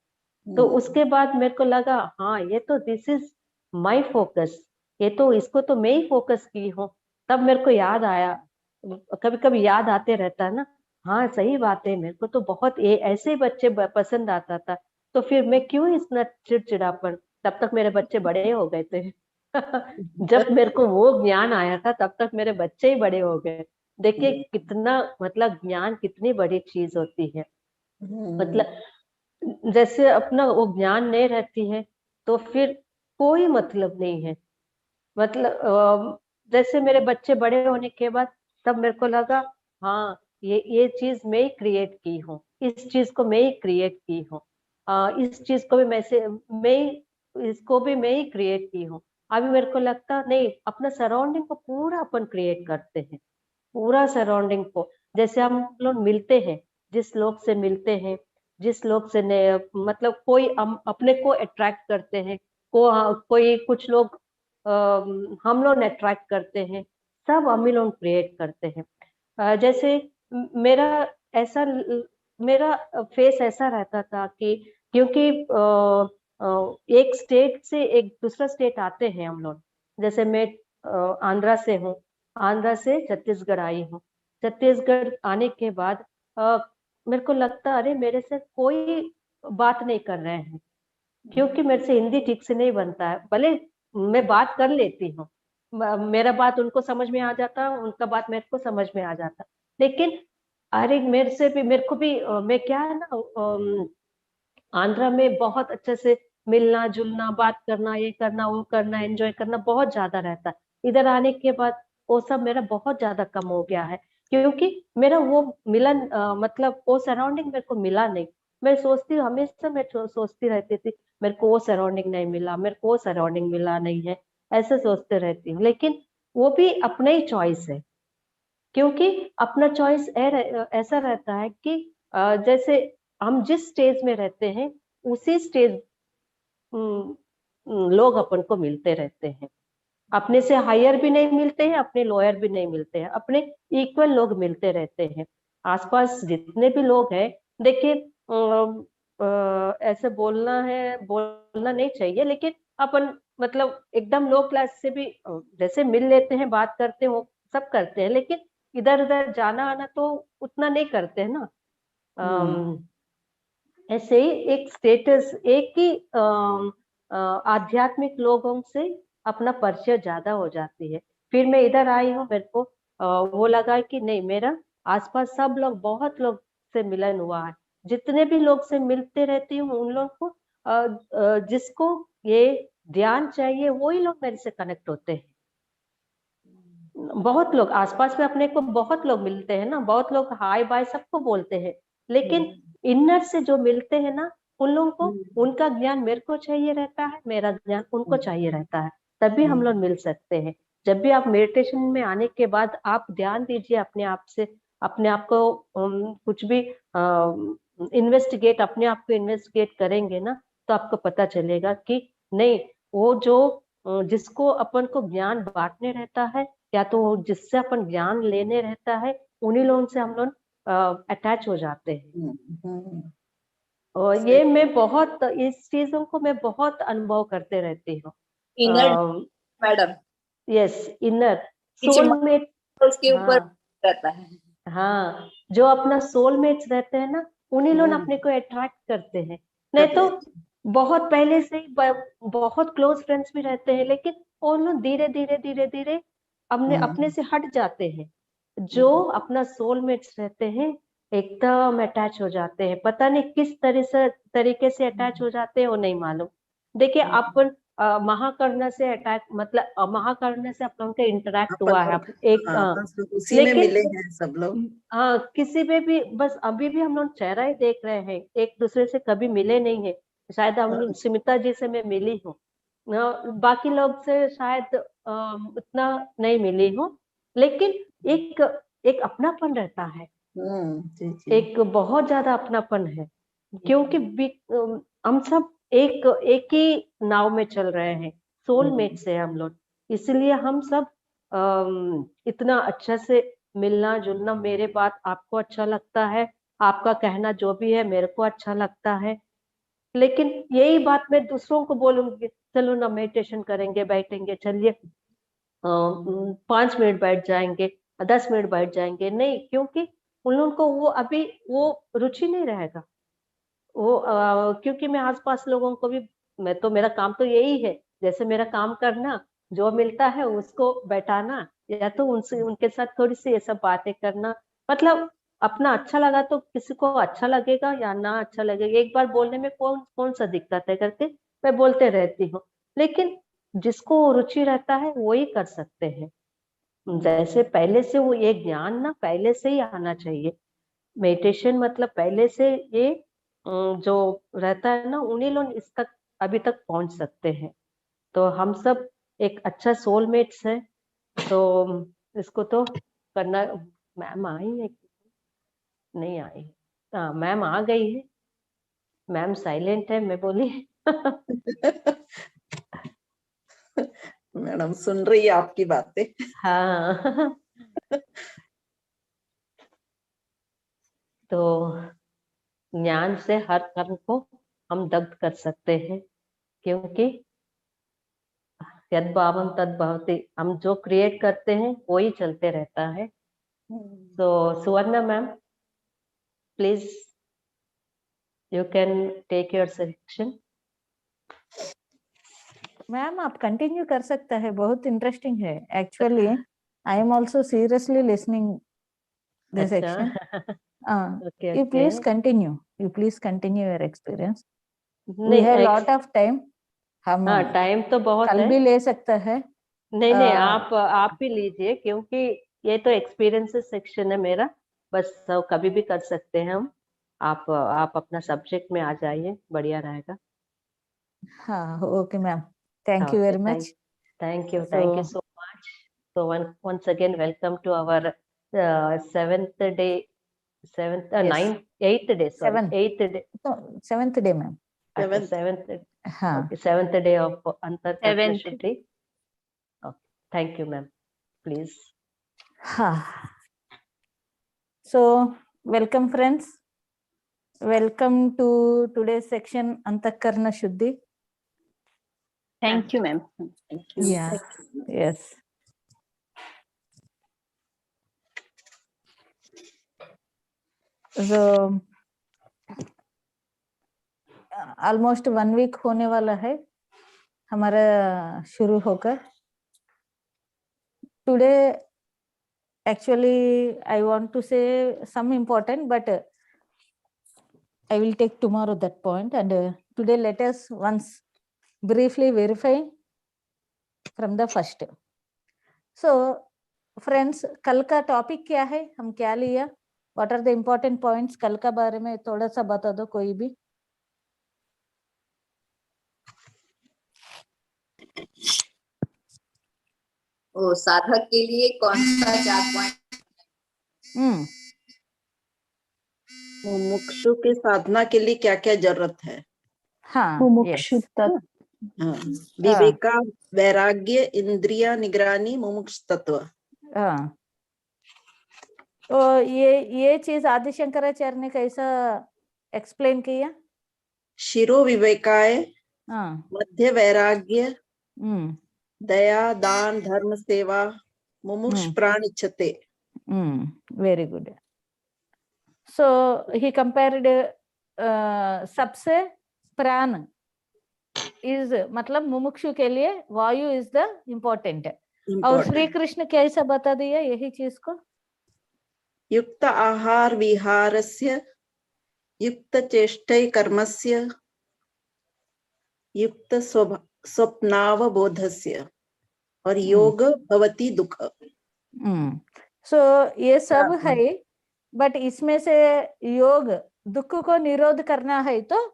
तो उसके बाद मेरे को लगा हाँ ये तो दिस इज माय फोकस, ये तो इसको तो मैं ही फोकस की हूँ। तब मेरे को याद आया कभी कभी याद आते रहता है ना, हाँ सही बात है, मेरे को तो बहुत ऐसे बच्चे पसंद आता था, तो फिर मैं क्यों इतना चिड़चिड़ापन। तब तक मेरे बच्चे बड़े हो गए थे जब मेरे को वो ज्ञान आया था तब तक मेरे बच्चे ही बड़े हो गए। देखिए कितना मतलब ज्ञान कितनी बड़ी चीज होती है। मतलब जैसे अपना वो ज्ञान नहीं रहती है तो फिर कोई मतलब नहीं है। मतलब जैसे मेरे बच्चे बड़े होने के बाद तब मेरे को लगा, हाँ ये चीज मैं ही क्रिएट की हूँ, इस चीज को मैं ही क्रिएट की हूँ, इस चीज को भी इसको भी मैं ही क्रिएट की हूँ। अभी मेरे को लगता नहीं, अपना सराउंडिंग को पूरा अपन क्रिएट करते हैं, पूरा सराउंडिंग को। जैसे हम लोग मिलते हैं, जिस लोग से मिलते हैं, जिस लोग से मतलब कोई हम अपने को अट्रैक्ट करते हैं, कोई कुछ लोग हम लोग अट्रैक्ट करते हैं, सब हम ही लोग क्रिएट करते हैं। जैसे मेरा ऐसा मेरा फेस ऐसा रहता था कि क्योंकि एक स्टेट से एक दूसरा स्टेट आते हैं हम लोग। जैसे मैं आंध्रा से हूँ, आंध्रा से छत्तीसगढ़ आई हूँ। छत्तीसगढ़ आने के बाद मेरे को लगता अरे मेरे से कोई बात नहीं कर रहे हैं, क्योंकि मेरे से हिंदी ठीक से नहीं बनता है। भले मैं बात कर लेती हूँ, मेरा बात उनको समझ में आ जाता, उनका बात मेरे को समझ में आ जाता, लेकिन अरे मेरे को भी मैं क्या है ना, आंध्रा में बहुत अच्छे से मिलना जुलना, बात करना, ये करना वो करना, एंजॉय करना बहुत ज्यादा रहता है। इधर आने के बाद वो सब मेरा बहुत ज्यादा कम हो गया है, क्योंकि मेरा वो मिलन मतलब वो सराउंडिंग मेरे को मिला नहीं। मैं सोचती हमेशा मैं सोचती रहती थी मेरे को वो सराउंडिंग नहीं मिला, मेरे को वो सराउंडिंग मिला नहीं है, ऐसे सोचते रहती हूँ। लेकिन वो भी अपना ही चॉइस है, क्योंकि अपना चॉइस ऐसा रहता है कि जैसे हम जिस स्टेज में रहते हैं उसी स्टेज लोग अपन को मिलते रहते हैं। अपने से हायर भी नहीं मिलते हैं, अपने लोअर भी नहीं मिलते हैं, अपने इक्वल लोग मिलते रहते हैं। आसपास जितने भी लोग हैं, देखिए ऐसे बोलना नहीं चाहिए, लेकिन अपन मतलब एकदम लो क्लास से भी जैसे मिल लेते हैं, बात करते हैं, वो सब करते हैं, लेकिन इधर उधर जाना आना तो उतना नहीं करते हैं ना। ऐसे ही एक स्टेटस, एक ही आध्यात्मिक लोगों से अपना परिचय ज्यादा हो जाती है। फिर मैं इधर आई हूँ, मेरे को वो लगा कि नहीं, मेरा आसपास सब लोग, बहुत लोग से मिलन हुआ है। जितने भी लोग से मिलते रहती हूँ उन लोग को जिसको ये ध्यान चाहिए वही लोग मेरे से कनेक्ट होते हैं। बहुत लोग आसपास में अपने को बहुत लोग मिलते हैं ना, बहुत लोग हाय बाय सबको बोलते हैं, लेकिन इनर से जो मिलते हैं ना उन लोगों को उनका ज्ञान मेरे को चाहिए रहता है, मेरा ज्ञान उनको चाहिए रहता है, तभी हम लोग मिल सकते हैं। जब भी आप मेडिटेशन में आने के बाद आप ध्यान दीजिए अपने आप से, अपने आप को कुछ भी इन्वेस्टिगेट, अपने आप को इन्वेस्टिगेट करेंगे ना, तो आपको पता चलेगा कि नहीं, वो जो जिसको अपन को ज्ञान बांटने रहता है, या तो जिससे अपन ज्ञान लेने रहता है, उन्हीं लोगों से हम लोग अटैच हो जाते हैं। और ये मैं बहुत, इस चीजों को मैं बहुत अनुभव करते रहती हूँ। Inner madam, yes, inner soulmate, उसके ऊपर रहता है। हाँ, जो अपना सोलमेट्स रहते हैं ना उन्हीं लोग अपने को अट्रैक्ट करते हैं। नहीं तो बहुत पहले से ही बहुत क्लोज फ्रेंड्स भी रहते हैं, लेकिन वो लोग धीरे धीरे धीरे धीरे अपने से हट जाते हैं। जो अपना सोलमेट्स रहते हैं एकदम अटैच हो जाते हैं, पता नहीं किस तरीके से अटैच हो जाते हैं वो नहीं मालूम। देखिए अपन महाकर्ण से अटैक, मतलब महाकर्ण से अपन का इंटरेक्ट हुआ है एक, उसी में मिले हैं सब लोग। हाँ, किसी पे भी बस अभी भी हम लोग चेहरा ही देख रहे हैं, एक दूसरे से कभी मिले नहीं है। शायद हम स्मिता जी से मैं मिली हूँ, बाकी लोग से शायद उतना नहीं मिली हूँ, लेकिन एक अपनापन रहता है, एक बहुत ज्यादा अपनापन है, क्योंकि हम सब एक ही नाव में चल रहे हैं, सोलमेट से हम लोग, इसलिए हम सब इतना अच्छा से मिलना जुलना। मेरे बात आपको अच्छा लगता है, आपका कहना जो भी है मेरे को अच्छा लगता है, लेकिन यही बात मैं दूसरों को बोलूंगी, चलो ना मेडिटेशन करेंगे, बैठेंगे, चलिए 5 मिनट बैठ जाएंगे, 10 मिनट बैठ जाएंगे, नहीं, क्योंकि उन लोगों को वो अभी वो रुचि नहीं रहेगा। वो क्योंकि मैं आसपास लोगों को भी, मैं तो, मेरा काम तो यही है, जैसे मेरा काम करना, जो मिलता है उसको बैठाना, या तो उनसे उनके साथ थोड़ी सी ये सब बातें करना, मतलब अपना अच्छा लगा तो किसी को अच्छा लगेगा या ना अच्छा लगेगा, एक बार बोलने में कौन कौन सा दिक्कत है करके मैं बोलते रहती हूँ। लेकिन जिसको रुचि रहता है वो ही कर सकते हैं। जैसे पहले से वो ये ज्ञान ना पहले से ही आना चाहिए। मेडिटेशन मतलब पहले से ये जो रहता है ना, उन्हीं लोग इस तक अभी तक पहुंच सकते हैं। तो हम सब एक अच्छा सोलमेट्स है, तो इसको तो करना। मैम आई है? नहीं आई। हाँ, मैम आ गई है। मैम साइलेंट है, मैं बोली। मैडम सुन रही है आपकी बातें। हाँ। तो ज्ञान से हर कर्म को हम दग्ध कर सकते हैं, क्योंकि यद भावम तद भवति, हम जो क्रिएट करते हैं वो ही चलते रहता है। तो Suvarna ma'am, please you can take your section. Ma'am आप कंटिन्यू कर सकता है, बहुत इंटरेस्टिंग है actually. I am also seriously listening this section. Okay you okay. please continue, you please continue your experience. We नहीं, have lot of time. हम हाँ, time तो बहुत कल है। भी ले सकता है। नहीं नहीं, आप ही लीजिए, क्योंकि ये तो एक्सपीरियंसेस सेक्शन है मेरा, बस कभी भी कर सकते हैं हम। आप अपना सब्जेक्ट में आ जाइए, बढ़िया रहेगा। हाँ, okay ma'am, thank you very much. Thank you so much. So once again, welcome to our seventh day, eighth day, seventh day ma'am. seventh day of Antarkatna Shuddhi. Okay, thank you, ma'am. Please. हाँ, so welcome friends, welcome to today's section Antakarna Shuddhi. Thank you, ma'am. Yeah, yes. So almost 1 week होने वाला है हमारा शुरू होकर। Today actually I want to say some important, but I will take tomorrow that point, and today let us once briefly verify from the first. So friends, कल का topic क्या है, हम क्या लिया, what are the important points, कल का बारे में थोड़ा सा बता दो कोई भी। ओ साधक के लिए कौन सा 4 पॉइंट? मुमुक्षु की साधना के लिए क्या क्या जरूरत है? हाँ, मुमुक्षु तत्व। हाँ, विवेका, वैराग्य, इंद्रिया निगरानी, मुमुक्ष तत्व। हाँ, तो ये चीज आदि शंकराचार्य ने कैसा एक्सप्लेन किया? शिरो विवेकाय, मध्य वैराग्य, दया, दान, धर्म, सेवा, मुमुक्ष प्राण इच्छते। Very good. So he compared सबसे प्राण इज, मतलब मुमुक्षु के लिए वायु इज द इम्पोर्टेंट। और श्री कृष्ण कैसा बता दिया यही चीज को? युक्त आहार विहारस्य, युक्त चेष्टै कर्मस्य, युक्त स्वप्नावबोधस्य, और योग भवति दुख। सो ये सब है, बट इसमें से योग दुख को निरोध करना है, तो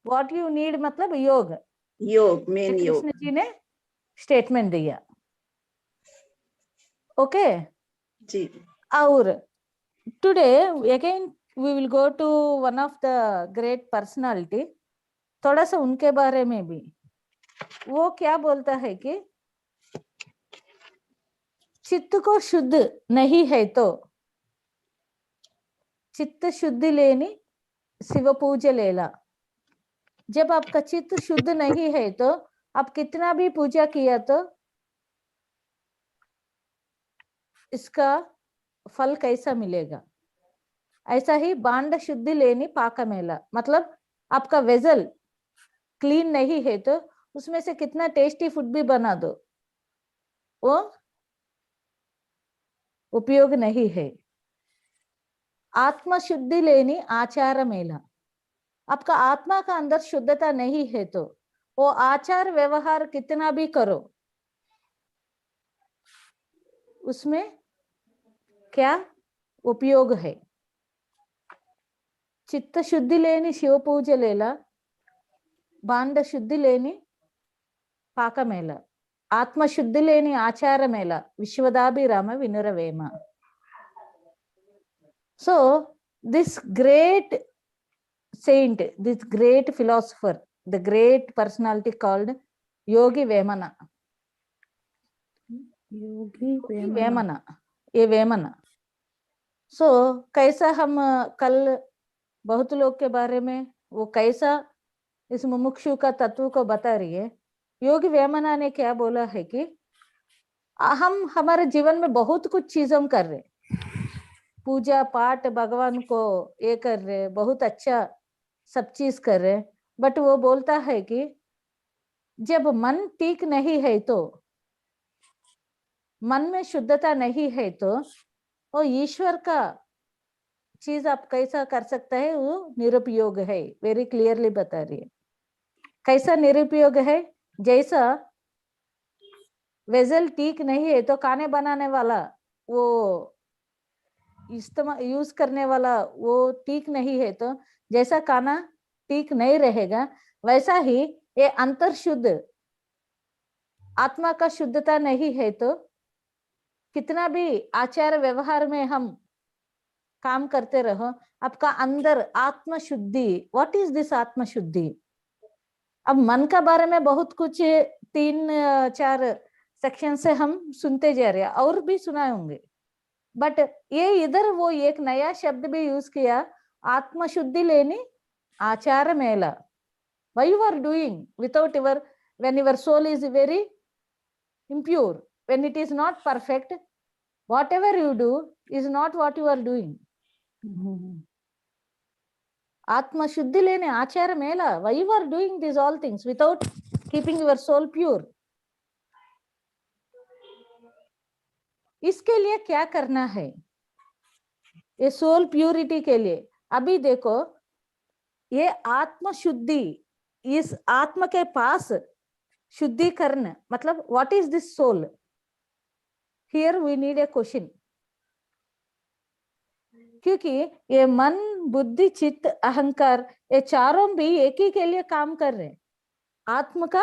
व्हाट यू नीड, मतलब योग मेन योग। कृष्ण जी ने स्टेटमेंट दिया। ओके जी। और today again we will go to one of the great personality, थोड़ा सा उनके बारे में भी। वो क्या बोलता है कि चित्त को शुद्ध नहीं है तो चित्त शुद्धि लेनी शिव पूजा लेला। जब आपका चित्त शुद्ध नहीं है तो आप कितना भी पूजा किया तो इसका फल कैसा मिलेगा। ऐसा ही बांड शुद्धि लेनी पाक मेला, मतलब आपका वेजल क्लीन नहीं है तो उसमें से कितना टेस्टी फूड भी बना दो, वो उपयोग नहीं है। आत्मा शुद्धि लेनी आचार मेला, आपका आत्मा का अंदर शुद्धता नहीं है तो वो आचार व्यवहार कितना भी करो, उसमें क्या उपयोग है। चित्त शुद्धि लेनी शिव पूजा लेला, बांड शुद्धि लेनी पाक मेला, आत्म शुद्धि लेनी आचार मेला, विश्वदाभिराम विनुरवेम। So this great saint, this great philosopher, the great personality called Yogi Vemana. योगी वेमना, ये वेमना। सो कैसा हम कल बहुत लोग के बारे में वो कैसा इस मुमुक्षु का तत्व को बता रही है। योगी वेमना ने क्या बोला है कि हम हमारे जीवन में बहुत कुछ चीजों कर रहे, पूजा पाठ भगवान को ये कर रहे, बहुत अच्छा सब चीज कर रहे, बट वो बोलता है कि जब मन ठीक नहीं है तो, मन में शुद्धता नहीं है तो वो ईश्वर का चीज आप कैसा कर सकता है, वो निरुपयोग है। वेरी क्लियरली बता रही है कैसा निरुपयोग है। जैसा वेजल ठीक नहीं है तो खाने बनाने वाला वो इस्तेमाल यूज करने वाला वो ठीक नहीं है तो जैसा खाना ठीक नहीं रहेगा, वैसा ही ये अंतर शुद्ध आत्मा का शुद्धता नहीं है तो कितना भी आचार व्यवहार में हम काम करते रहो, आपका अंदर आत्म शुद्धि, व्हाट इज दिस आत्म शुद्धि। अब मन का बारे में बहुत कुछ 3-4 सेक्शन से हम सुनते जा रहे हैं और भी सुनाए होंगे, बट ये इधर वो एक नया शब्द भी यूज किया, आत्म शुद्धि लेनी आचार मेला। Why you are doing without your, when your soul is very impure, when it is not perfect, whatever you do is not what you are doing. Atma Shuddhi lene Achara Mela. Why you are doing these all things without keeping your soul pure? इसके लिए क्या करना है, ये soul purity के लिए। अभी देखो ये आत्म शुद्धि, इस आत्मा के पास शुद्धिकरण मतलब what is this soul. Here we need a question, क्योंकि ये मन बुद्धि चित्त अहंकार ये चारों भी एक ही के लिए काम कर रहे हैं, आत्म का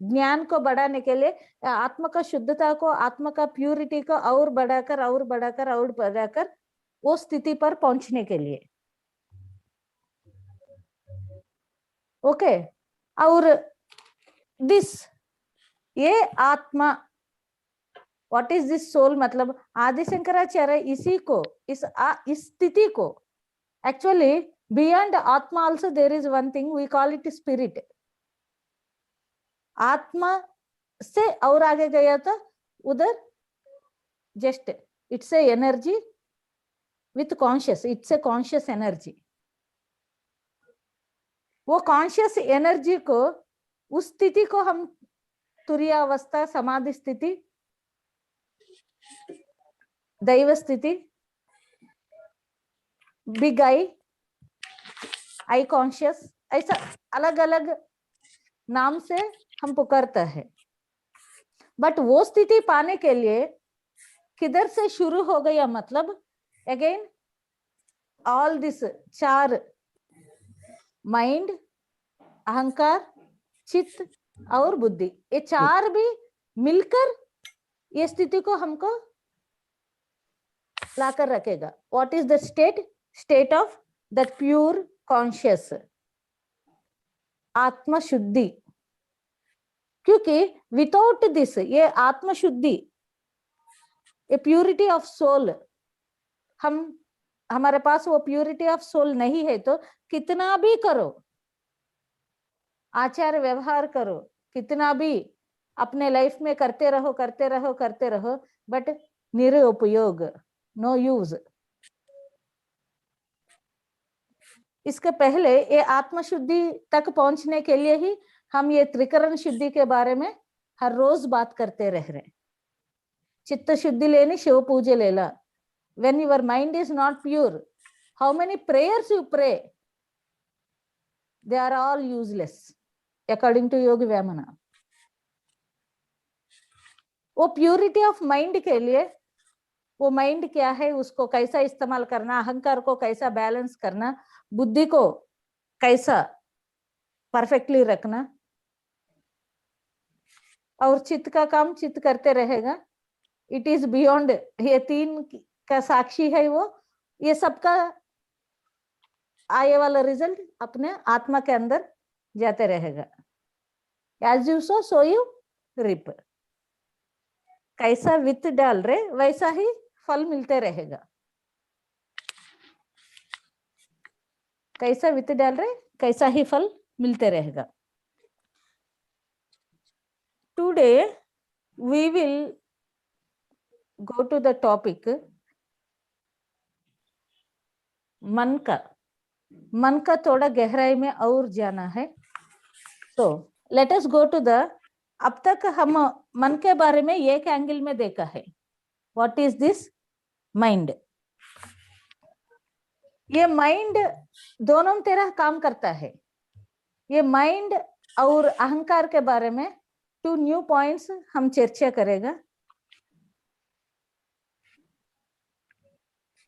ज्ञान को बढ़ाने के लिए, आत्मा का शुद्धता को, आत्मा का प्यूरिटी को और बढ़ाकर और बढ़ाकर और बढ़ाकर वो स्थिति पर पहुंचने के लिए। ओके और दिस ये आत्मा व्हाट इज दिस सोल मतलब आदि शंकराचार्य इसी को इस स्थिति को एक्चुअली बियॉन्ड आत्मा also there is one thing we call it spirit. आत्मा से और आगे गया तो उधर just it's a energy with conscious, it's a conscious energy. वो कॉन्शियस एनर्जी को उस स्थिति को हम तुरीयावस्था, समाधि स्थिति, दैव स्थिति, बिग आई कॉन्शियस, ऐसा अलग अलग नाम से हम पुकारता है। बट वो स्थिति पाने के लिए किधर से शुरू हो गया मतलब अगेन ऑल दिस 4 माइंड, अहंकार, चित्त और बुद्धि, ये 4 भी मिलकर ये स्थिति को हमको लाकर रखेगा। What is the state of that pure conscious आत्म शुद्धि। क्योंकि विदाउट दिस ये आत्म शुद्धि, ये प्यूरिटी ऑफ सोल, हमारे पास वो प्यूरिटी ऑफ सोल नहीं है तो कितना भी करो, आचार व्यवहार करो, कितना भी अपने लाइफ में करते रहो, बट निरुपयोग, नो यूज। इसके पहले ये आत्म शुद्धि तक पहुंचने के लिए ही हम ये त्रिकरण शुद्धि के बारे में हर रोज बात करते रह रहे। चित्त शुद्धि लेनी शिव पूजे लेला। When your mind is not pure, how many prayers you pray, they are all useless according to Yogi Vyamana. वो प्योरिटी ऑफ माइंड के लिए, वो माइंड क्या है, उसको कैसा इस्तेमाल करना, अहंकार को कैसा बैलेंस करना, बुद्धि को कैसा परफेक्टली रखना, और चित्त का काम चित्त करते रहेगा। इट इज बियॉन्ड, ये तीन का साक्षी है वो। ये सबका आए वाला रिजल्ट अपने आत्मा के अंदर जाते रहेगा। As you sow so you reap. कैसा वित्त डाल रहे वैसा ही फल मिलते रहेगा। कैसा वित्त डाल रहे कैसा ही फल मिलते रहेगा। Today we will go to the topic मन का थोड़ा गहराई में और जाना है। तो let us go to the, अब तक हम मन के बारे में एक एंगल में देखा है। What is this mind? ये माइंड दोनों तरह काम करता है। ये माइंड और अहंकार के बारे में 2 न्यू पॉइंट्स हम चर्चा करेगा।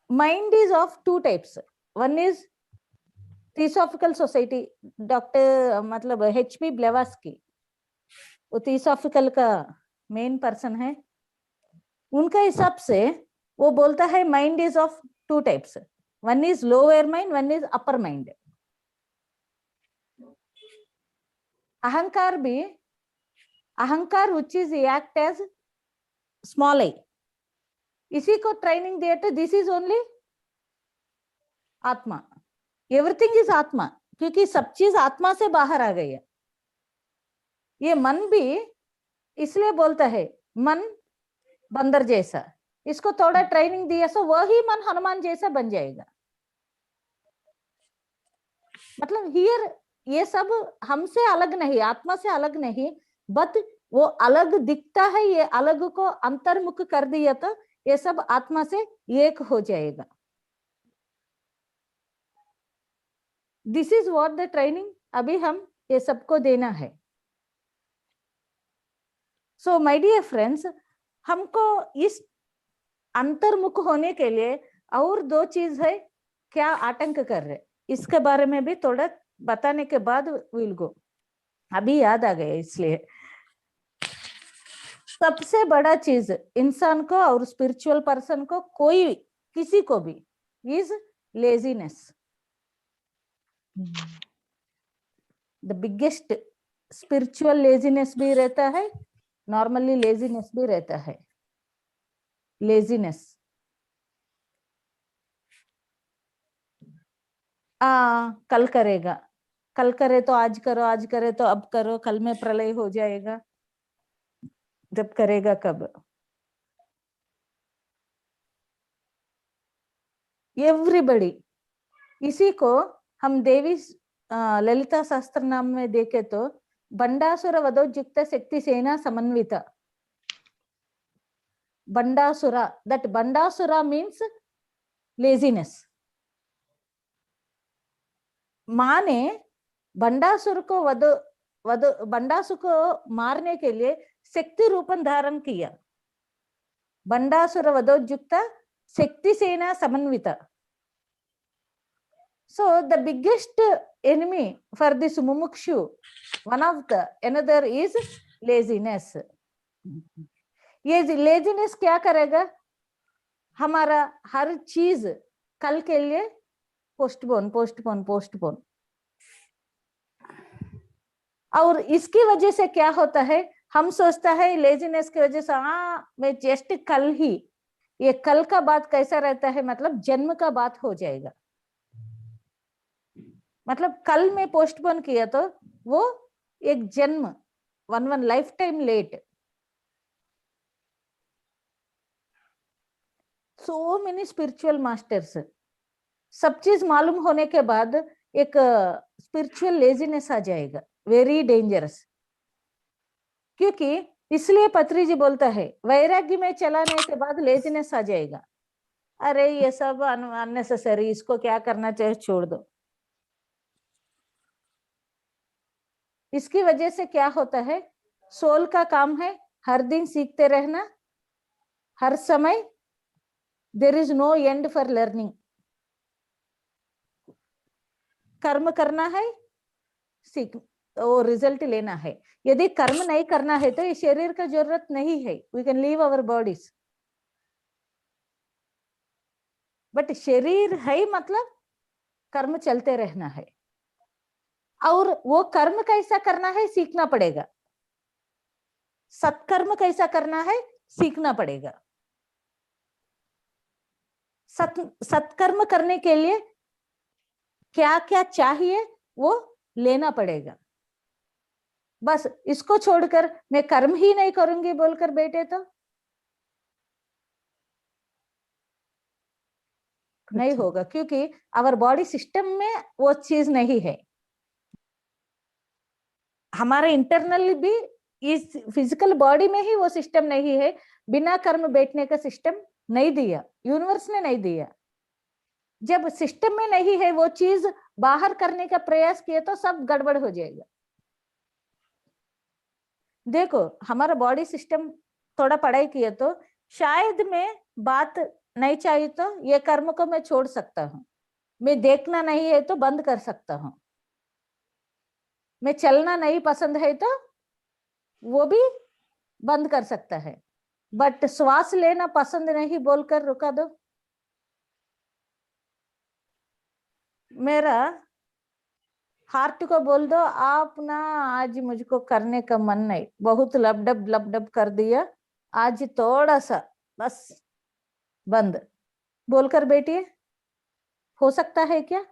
Mind is of 2 types. One is Theosophical Society, doctor मतलब HP ब्लेवास्की, वो थियोसॉफिकल का मेन पर्सन है। उनका हिसाब से वो बोलता है mind is of 2 types. One is lower mind, one is upper mind. अहंकार भी, अहंकार which is act as small I, इसी को ट्रेनिंग दिया तो दिस इज ओनली आत्मा, एवरीथिंग इज आत्मा, क्योंकि सब चीज आत्मा से बाहर आ गई है। ये मन भी इसलिए बोलता है मन बंदर जैसा, इसको थोड़ा ट्रेनिंग दिया सो वही मन हनुमान जैसा बन जाएगा। मतलब हियर ये सब हमसे अलग नहीं, आत्मा से अलग नहीं, बट वो अलग दिखता है। ये अलग को अंतर्मुख कर दिया तो ये सब आत्मा से एक हो जाएगा। This is what the training अभी हम ये सबको देना है। सो माय डियर फ्रेंड्स, हमको इस अंतर्मुख होने के लिए और 2 चीज है क्या आतंक कर रहे, इसके बारे में भी थोड़ा बताने के बाद विल गो। अभी याद आ गया इसलिए। सबसे बड़ा चीज इंसान को और स्पिरिचुअल पर्सन को, कोई किसी को भी, is laziness. The biggest spiritual laziness भी रहता है, नॉर्मली लेजीनेस भी रहता है। लेजीनेस कल करेगा, कल करे तो आज करो, आज करे तो अब करो, कल में प्रलय हो जाएगा, जब करेगा कब। एवरीबडी, इसी को हम देवी ललिता शास्त्र नाम में देखे तो बंडासुर वधोजुक्त शक्ति सेना समन्वित। बंडासुरा, that बंडासुरा means laziness। माँ ने बंडासुर को बंडासुर को मारने के लिए शक्ति रूपन धारण किया। बंडासुर वधोजुक्त शक्ति सेना समन्वित। So the biggest enemy for this mumukshu, one of the another is laziness. ये लेजीनेस क्या करेगा? हमारा हर चीज कल के लिए पोस्टपोन पोस्टपोन पोस्टपोन। और इसकी वजह से क्या होता है, हम सोचता है लेजीनेस की वजह से मैं जस्ट कल ही, ये कल का बात कैसा रहता है, मतलब जन्म का बात हो जाएगा। मतलब कल में पोस्टपोन किया तो वो एक जन्म, one life time late. So many spiritual masters, सब चीज मालूम होने के बाद एक स्पिरिचुअल लेजीनेस आ जाएगा, वेरी डेंजरस। क्योंकि इसलिए पत्री जी बोलता है वैराग्य में चलाने के बाद लेजीनेस आ जाएगा। अरे ये सब अननेसेसरी, इसको क्या करना चाहिए छोड़ दो। इसकी वजह से क्या होता है, सोल का काम है हर दिन सीखते रहना, हर समय। There is no end for learning. कर्म करना है, सीख, वो रिजल्ट लेना है। यदि कर्म नहीं करना है तो ये शरीर का जरूरत नहीं है, we can leave our bodies. But शरीर है मतलब कर्म चलते रहना है, और वो कर्म कैसा करना है सीखना पड़ेगा। सत्कर्म कैसा करना है सीखना पड़ेगा। सत्कर्म करने के लिए क्या क्या चाहिए वो लेना पड़ेगा। बस इसको छोड़कर मैं कर्म ही नहीं करूंगी बोलकर बैठे तो नहीं होगा, क्योंकि आवर बॉडी सिस्टम में वो चीज नहीं है। हमारे इंटरनल भी इस फिजिकल बॉडी में ही वो सिस्टम नहीं है। बिना कर्म बैठने का सिस्टम नहीं दिया, यूनिवर्स ने नहीं दिया। जब सिस्टम में नहीं है वो चीज, बाहर करने का प्रयास किए तो सब गड़बड़ हो जाएगा। देखो हमारा बॉडी सिस्टम थोड़ा पढ़ाई किए तो शायद मैं बात नहीं चाहिए तो ये कर्म को मैं छोड़ सकता हूँ, मैं देखना नहीं है तो बंद कर सकता हूँ, मैं चलना नहीं पसंद है तो वो भी बंद कर सकता है। बट श्वास लेना पसंद नहीं बोलकर रुका दो। मेरा हार्ट को बोल दो आप ना, आज मुझको करने का मन नहीं, बहुत लपडप कर दिया, आज थोड़ा सा बस बंद बोलकर बैठिए। हो सकता है क्या?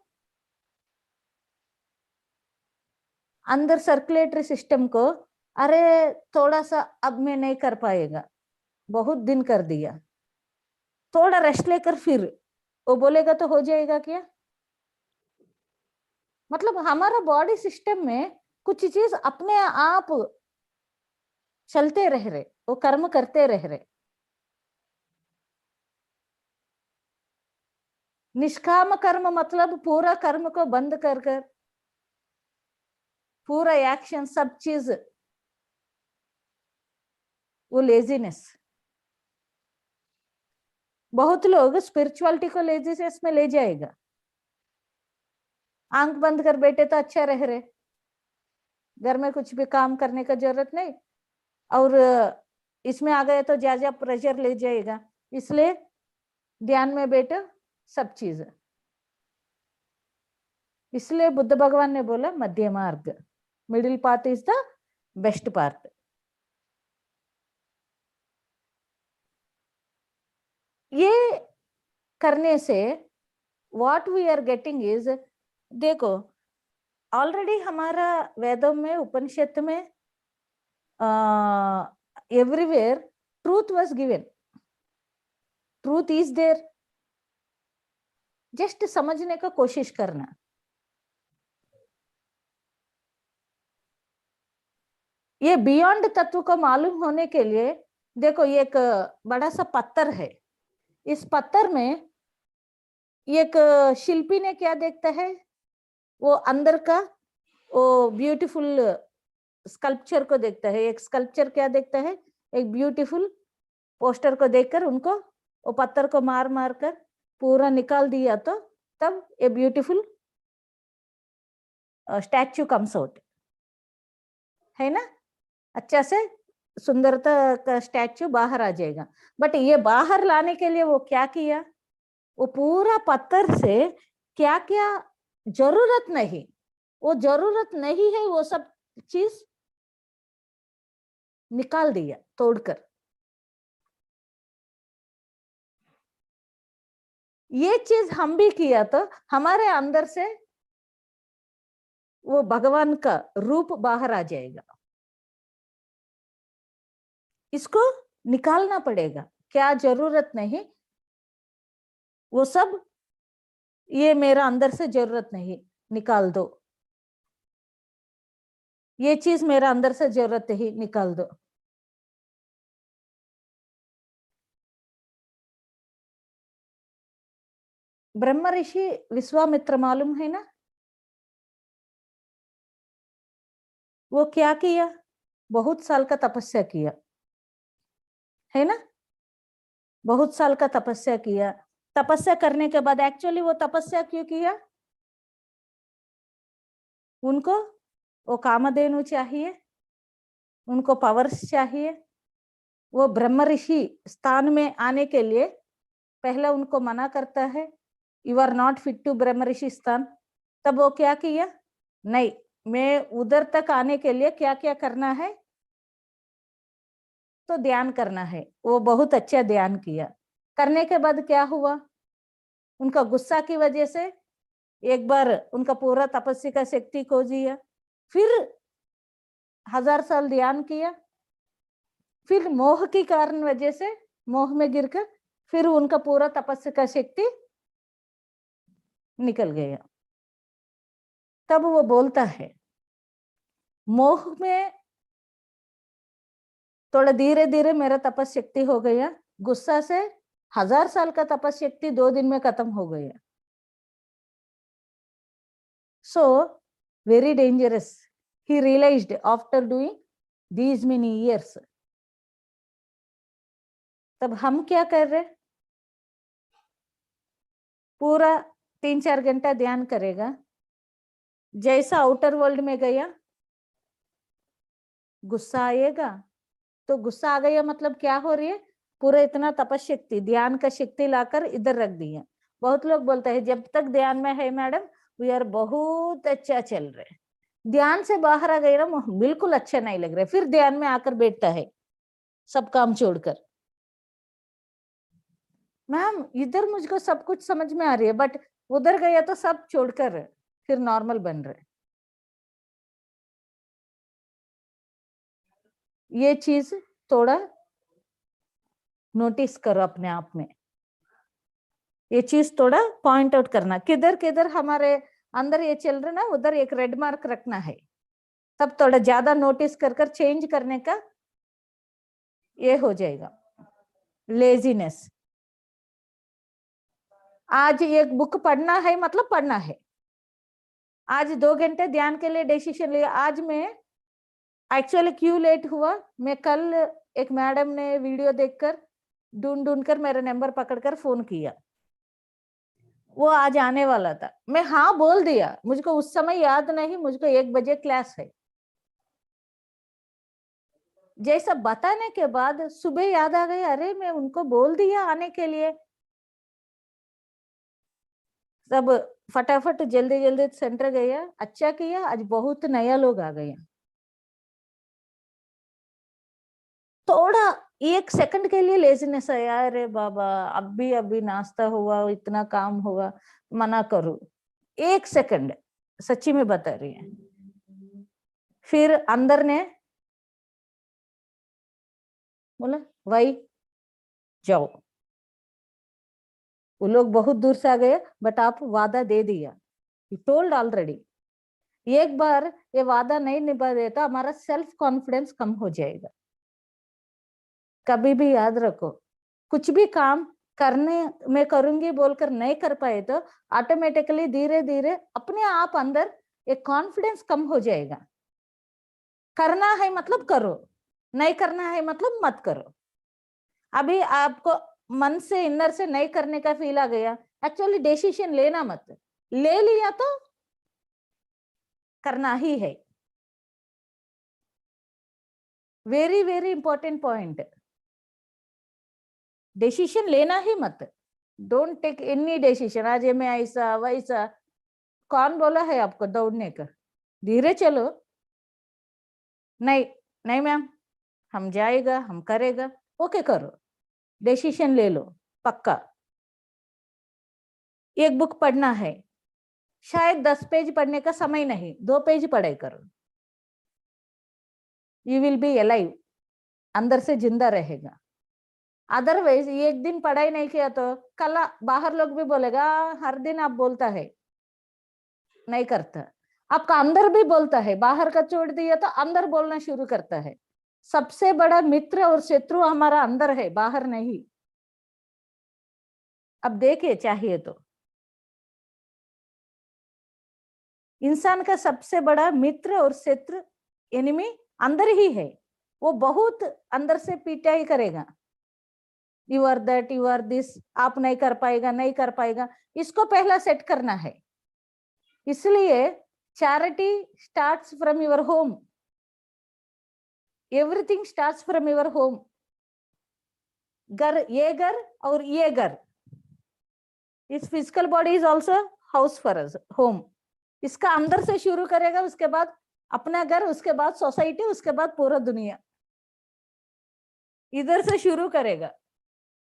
अंदर सर्कुलेटरी सिस्टम को, अरे थोड़ा सा अब मैं नहीं कर पाएगा, बहुत दिन कर दिया, थोड़ा रेस्ट लेकर फिर वो बोलेगा तो हो जाएगा क्या? मतलब हमारा बॉडी सिस्टम में कुछ चीज अपने आप चलते रह रहे, वो कर्म करते रह रहे। निष्काम कर्म मतलब पूरा कर्म को बंद कर कर, पूरा एक्शन सब चीज, वो लेजीनेस। बहुत लोग स्पिरिचुअलिटी को लेजीनेस में ले जाएगा। आंख बंद कर बैठे तो अच्छा रह रहे, घर में कुछ भी काम करने का जरूरत नहीं, और इसमें आ गए तो ज्यादा प्रेशर ले जाएगा, इसलिए ध्यान में बैठो सब चीज। इसलिए बुद्ध भगवान ने बोला मध्य मार्ग, middle path is the best path. ये करने से what we are getting is, देखो ऑलरेडी हमारा वेदों में उपनिषद में everywhere truth was given, truth is there, just समझने का कोशिश करना। ये बियॉन्ड तत्व को मालूम होने के लिए देखो ये एक बड़ा सा पत्थर है, इस पत्थर में एक शिल्पी ने क्या देखता है, वो अंदर का वो ब्यूटीफुल स्कल्पचर को देखता है। एक स्कल्पचर क्या देखता है, एक ब्यूटीफुल पोस्टर को देखकर उनको वो पत्थर को मार मार कर पूरा निकाल दिया तो तब ये ब्यूटीफुल स्टैच्यू कम्स आउट, है ना, अच्छा से सुंदरता का स्टैच्यू बाहर आ जाएगा। बट ये बाहर लाने के लिए वो क्या किया, वो पूरा पत्थर से क्या क्या जरूरत नहीं, वो जरूरत नहीं है वो सब चीज निकाल दिया तोड़कर। ये चीज हम भी किया तो हमारे अंदर से वो भगवान का रूप बाहर आ जाएगा। इसको निकालना पड़ेगा, क्या जरूरत नहीं वो सब ये मेरा अंदर से जरूरत नहीं, निकाल दो। ये चीज मेरा अंदर से जरूरत नहीं, निकाल दो। ब्रह्म ऋषि विश्वामित्र मालूम है ना, वो क्या किया? बहुत साल का तपस्या किया, है ना? बहुत साल का तपस्या किया। तपस्या करने के बाद एक्चुअली वो तपस्या क्यों किया? उनको वो कामधेनु चाहिए, उनको पावर्स चाहिए। वो ब्रह्म ऋषि स्थान में आने के लिए पहले उनको मना करता है, you are not fit to ब्रह्म ऋषि स्थान। तब वो क्या किया? नहीं, मैं उधर तक आने के लिए क्या क्या करना है? तो ध्यान करना है। वो बहुत अच्छा ध्यान किया। करने के बाद क्या हुआ? उनका गुस्सा की वजह से एक बार उनका पूरा तपस्या का शक्ति खो दिया, फिर 1000 साल ध्यान किया, फिर मोह के कारण वजह से मोह में गिरकर फिर उनका पूरा तपस्या का शक्ति निकल गया। तब वो बोलता है, मोह में थोड़ा धीरे धीरे मेरा तपस्शक्ति हो गया, गुस्सा से 1000 साल का तपस्शक्ति 2 दिन में खत्म हो गया। So very dangerous, he realized after doing these many years. तब हम क्या कर रहे? पूरा 3-4 घंटा ध्यान करेगा, जैसा आउटर वर्ल्ड में गया गुस्सा आएगा, तो गुस्सा आ गया मतलब क्या हो रही है? पूरा इतना तपस्शक्ति ध्यान का शक्ति लाकर इधर रख दिया। बहुत लोग बोलते हैं जब तक ध्यान में है मैडम वी आर बहुत अच्छा चल रहे, ध्यान से बाहर आ गए ना बिल्कुल अच्छा नहीं लग रहा, फिर ध्यान में आकर बैठता है सब काम छोड़कर। मैम इधर मुझको सब कुछ समझ में आ रही है, बट उधर गया तो सब छोड़कर फिर नॉर्मल बन रहे। ये चीज थोड़ा नोटिस करो अपने आप में, ये चीज थोड़ा पॉइंट आउट करना, किधर किधर हमारे अंदर ये चल रहा ना उधर एक रेड मार्क रखना है। तब थोड़ा ज्यादा नोटिस कर चेंज करने का ये हो जाएगा। लेजीनेस, आज एक बुक पढ़ना है मतलब पढ़ना है, आज 2 घंटे ध्यान के लिए डिसीजन लिया। आज मैं एक्चुअली क्यों लेट हुआ, मैं कल एक मैडम ने वीडियो देखकर ढूंढ कर मेरा नंबर पकड़कर फोन किया, वो आज आने वाला था, मैं हाँ बोल दिया, मुझको उस समय याद नहीं, मुझको 1 बजे क्लास है। जैसा बताने के बाद सुबह याद आ गया, अरे मैं उनको बोल दिया आने के लिए। सब फटाफट जल्दी जल्दी सेंटर गया, अच्छा किया, आज बहुत नया लोग आ गए। थोड़ा 1 सेकंड के लिए लेजीनेस आया, अरे बाबा अभी नाश्ता हुआ, इतना काम हुआ, मना करो 1 सेकंड, सच्ची में बता रही है। फिर अंदर ने बोला भाई जाओ, वो लोग बहुत दूर से आ गए, बट आप वादा दे दिया, यू टोल्ड ऑलरेडी। एक बार ये वादा नहीं निभा देता हमारा सेल्फ कॉन्फिडेंस कम हो जाएगा। कभी भी याद रखो, कुछ भी काम करने में करूंगी बोलकर नहीं कर पाए तो ऑटोमेटिकली धीरे धीरे अपने आप अंदर एक कॉन्फिडेंस कम हो जाएगा। करना है मतलब करो, नहीं करना है मतलब मत करो। अभी आपको मन से इनर से नहीं करने का फील आ गया, एक्चुअली डिसीजन लेना मत, ले लिया तो करना ही है। Very very important point, decision लेना ही मत, डोंट टेक एनी डिसीजन। आज मैं ऐसा वैसा, कौन बोला है आपको दौड़ने का? धीरे चलो, नहीं नहीं मैम हम जाएगा, हम करेगा, ओके करो, डिसीजन ले लो पक्का। एक बुक पढ़ना है, शायद 10 पेज पढ़ने का समय नहीं, 2 पेज पढ़ाई करो, यू विल बी अलाइव, अंदर से जिंदा रहेगा। अदरवाइज एक दिन पढ़ाई नहीं किया तो कल बाहर लोग भी बोलेगा हर दिन आप बोलता है, नहीं करता। आपका अंदर भी बोलता है, बाहर का छोड़ दिया तो अंदर बोलना शुरू करता है। सबसे बड़ा मित्र और शत्रु हमारा अंदर है, बाहर नहीं। अब देखिए चाहिए तो इंसान का सबसे बड़ा मित्र और शत्रु एनिमी अंदर ही है। वो बहुत अंदर से पीटा ही करेगा, you are that, you are this, आप नहीं कर पाएगा, नहीं कर पाएगा। इसको पहला सेट करना है। इसलिए charity starts from your home. Everything starts from your home. घर, ये घर और ये घर, इस physical body is also house for us, home. इसका अंदर से शुरू करेगा, उसके बाद अपना घर, उसके बाद सोसाइटी, उसके बाद पूरा दुनिया। इधर से शुरू करेगा,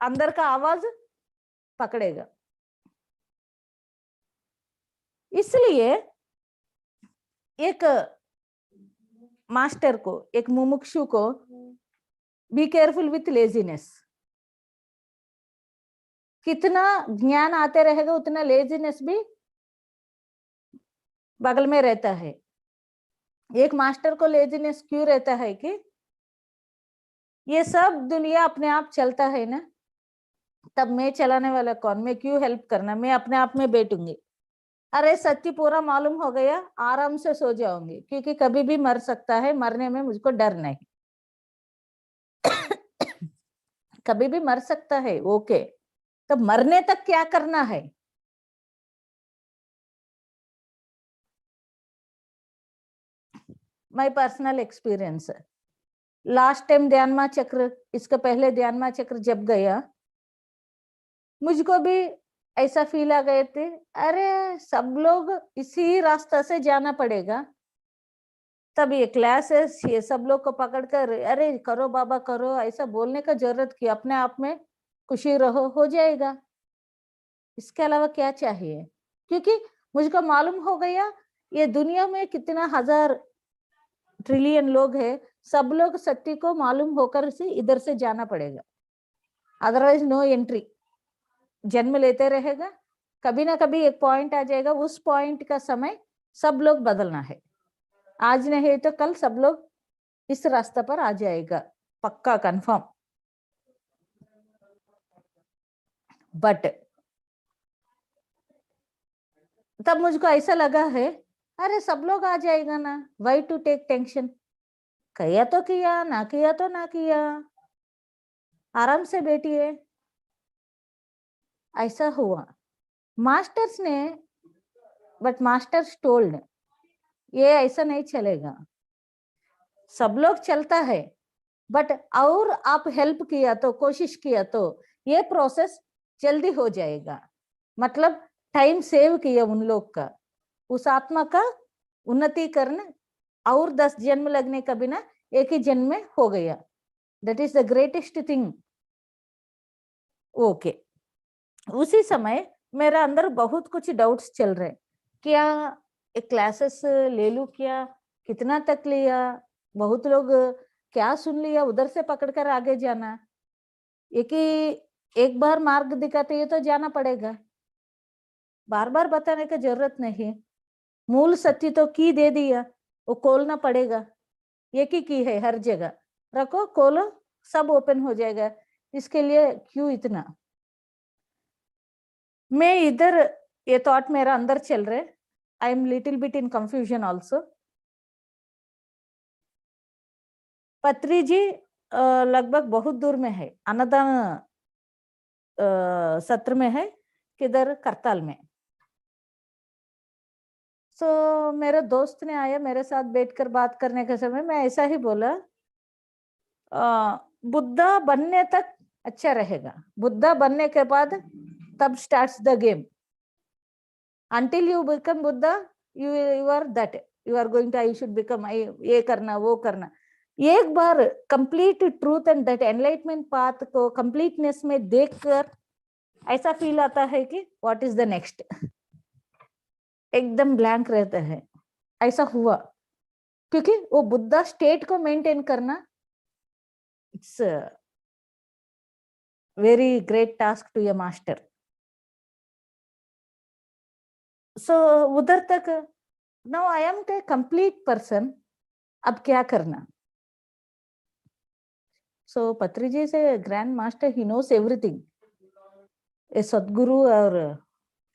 अंदर का आवाज पकड़ेगा। इसलिए एक मास्टर को, एक मुमुक्षु को, बी केयरफुल विथ लेजीनेस। कितना ज्ञान आते रहेगा उतना लेजीनेस भी बगल में रहता है। एक मास्टर को लेजीनेस क्यों रहता है कि ये सब दुनिया अपने आप चलता है ना, तब मैं चलाने वाला कौन, मैं क्यों हेल्प करना, मैं अपने आप में बैठूंगी। अरे सत्य पूरा मालूम हो गया, आराम से सो जाऊंगी, क्योंकि कभी भी मर सकता है, मरने में मुझको डर नहीं। कभी भी मर सकता है, ओके, तो मरने तक क्या करना है। My personal experience, last time ध्यानमा चक्र, इसके पहले ध्यानमा चक्र जब गया, मुझको भी ऐसा फील आ गए थे, अरे सब लोग इसी रास्ता से जाना पड़ेगा। तब ये क्लासेस, ये सब लोग को पकड़कर अरे करो बाबा करो, ऐसा बोलने का जरूरत की, अपने आप में खुशी रहो, हो जाएगा। इसके अलावा क्या चाहिए, क्योंकि मुझको मालूम हो गया ये दुनिया में कितना हजार ट्रिलियन लोग हैं, सब लोग सत्य को मालूम होकर से इधर से जाना पड़ेगा, अदरवाइज नो एंट्री। जन्म लेते रहेगा, कभी ना कभी एक पॉइंट आ जाएगा, उस पॉइंट का समय सब लोग बदलना है। आज नहीं तो कल सब लोग इस रास्ते पर आ जाएगा, पक्का कंफर्म। बट तब मुझको ऐसा लगा है, अरे सब लोग आ जाएगा ना, वाई टू टेक टेंशन, किया तो किया, ना किया तो ना किया, आराम से बैठिए। ऐसा हुआ मास्टर्स ने, बट मास्टर्स टोल्ड ये ऐसा नहीं चलेगा, सब लोग चलता है, बट और आप हेल्प किया तो, कोशिश किया तो ये प्रोसेस जल्दी हो जाएगा। मतलब टाइम सेव किया उन लोग का, उस आत्मा का उन्नतीकरण और 10 जन्म लगने का बिना एक ही जन्म में हो गया। That is the greatest thing. Okay, उसी समय मेरा अंदर बहुत कुछ डाउट्स चल रहे, क्या एक क्लासेस ले लूं, क्या कितना तक लिया, बहुत लोग क्या सुन लिया, उधर से पकड़कर आगे जाना, एक बार मार्ग दिखाते ये तो जाना पड़ेगा, बार बार बताने की जरूरत नहीं। मूल सत्य तो की दे दिया, वो खोलना पड़ेगा, एक ही की है हर जगह, रखो खोलो सब ओपन हो जाएगा। इसके लिए क्यों इतना, मैं इधर ये थॉट मेरा अंदर चल रहे, I am little bit in confusion also. पत्री जी लगभग बहुत दूर में है, अन्नदान सत्र में है, किधर करताल में। सो मेरे दोस्त ने आया, मेरे साथ बैठकर बात करने के समय मैं ऐसा ही बोला, बुद्धा बनने तक अच्छा रहेगा, बुद्धा बनने के बाद तब starts the game. Until you become Buddha, you are that, you are going to, I should become, ये करना वो करना। एक बार complete truth and that enlightenment path को कंप्लीटनेस में देखकर ऐसा फील आता है कि व्हाट इज द नेक्स्ट, एकदम ब्लैंक रहता है। ऐसा हुआ क्योंकि वो बुद्धा स्टेट को मेंटेन करना, it's very great task to a master. So उधर तक now I am a complete person. अब क्या करना? So Patriji is a grand master. He knows everything. A Sadguru or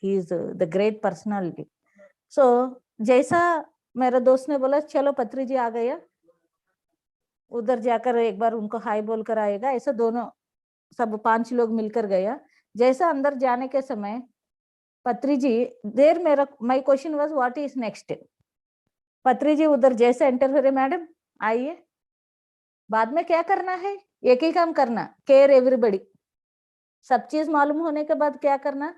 he is the great personality. So जैसा मेरा दोस्त ने बोला चलो पत्रीजी आ गया, उधर जाकर एक बार उनको हाय बोलकर आएगा, ऐसा दोनों सब 5 लोग मिलकर गया. जैसा अंदर जाने के समय पत्रीजी देर मेरा my question was what is next. Patriji उधर जैसे एंटर हो रहे, मैडम आइए, बाद में क्या करना है, एक ही काम करना, केयर एवरीबडी. सब चीज मालूम होने के बाद क्या करना,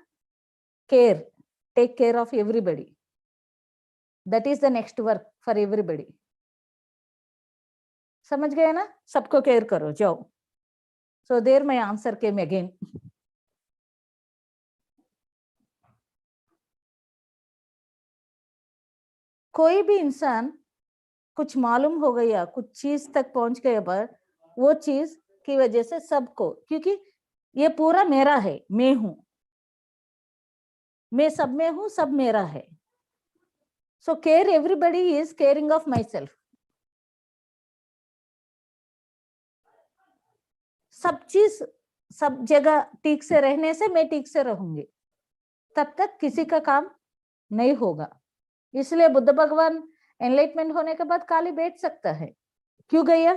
care, take care of everybody. That is the next work for everybody. समझ गए ना, सबको केयर करो जाओ. So there my answer came again. कोई भी इंसान कुछ मालूम हो गया, कुछ चीज तक पहुंच गया, पर वो चीज की वजह से सबको, क्योंकि ये पूरा मेरा है, मैं हूं, मैं सब में हूं, सब मेरा है. So care everybody is caring of my self. सब चीज सब जगह ठीक से रहने से मैं ठीक से रहूंगी, तब तक किसी का काम नहीं होगा. इसलिए बुद्ध भगवान एनलाइटमेंट होने के बाद खाली बैठ सकता है. क्यों गया?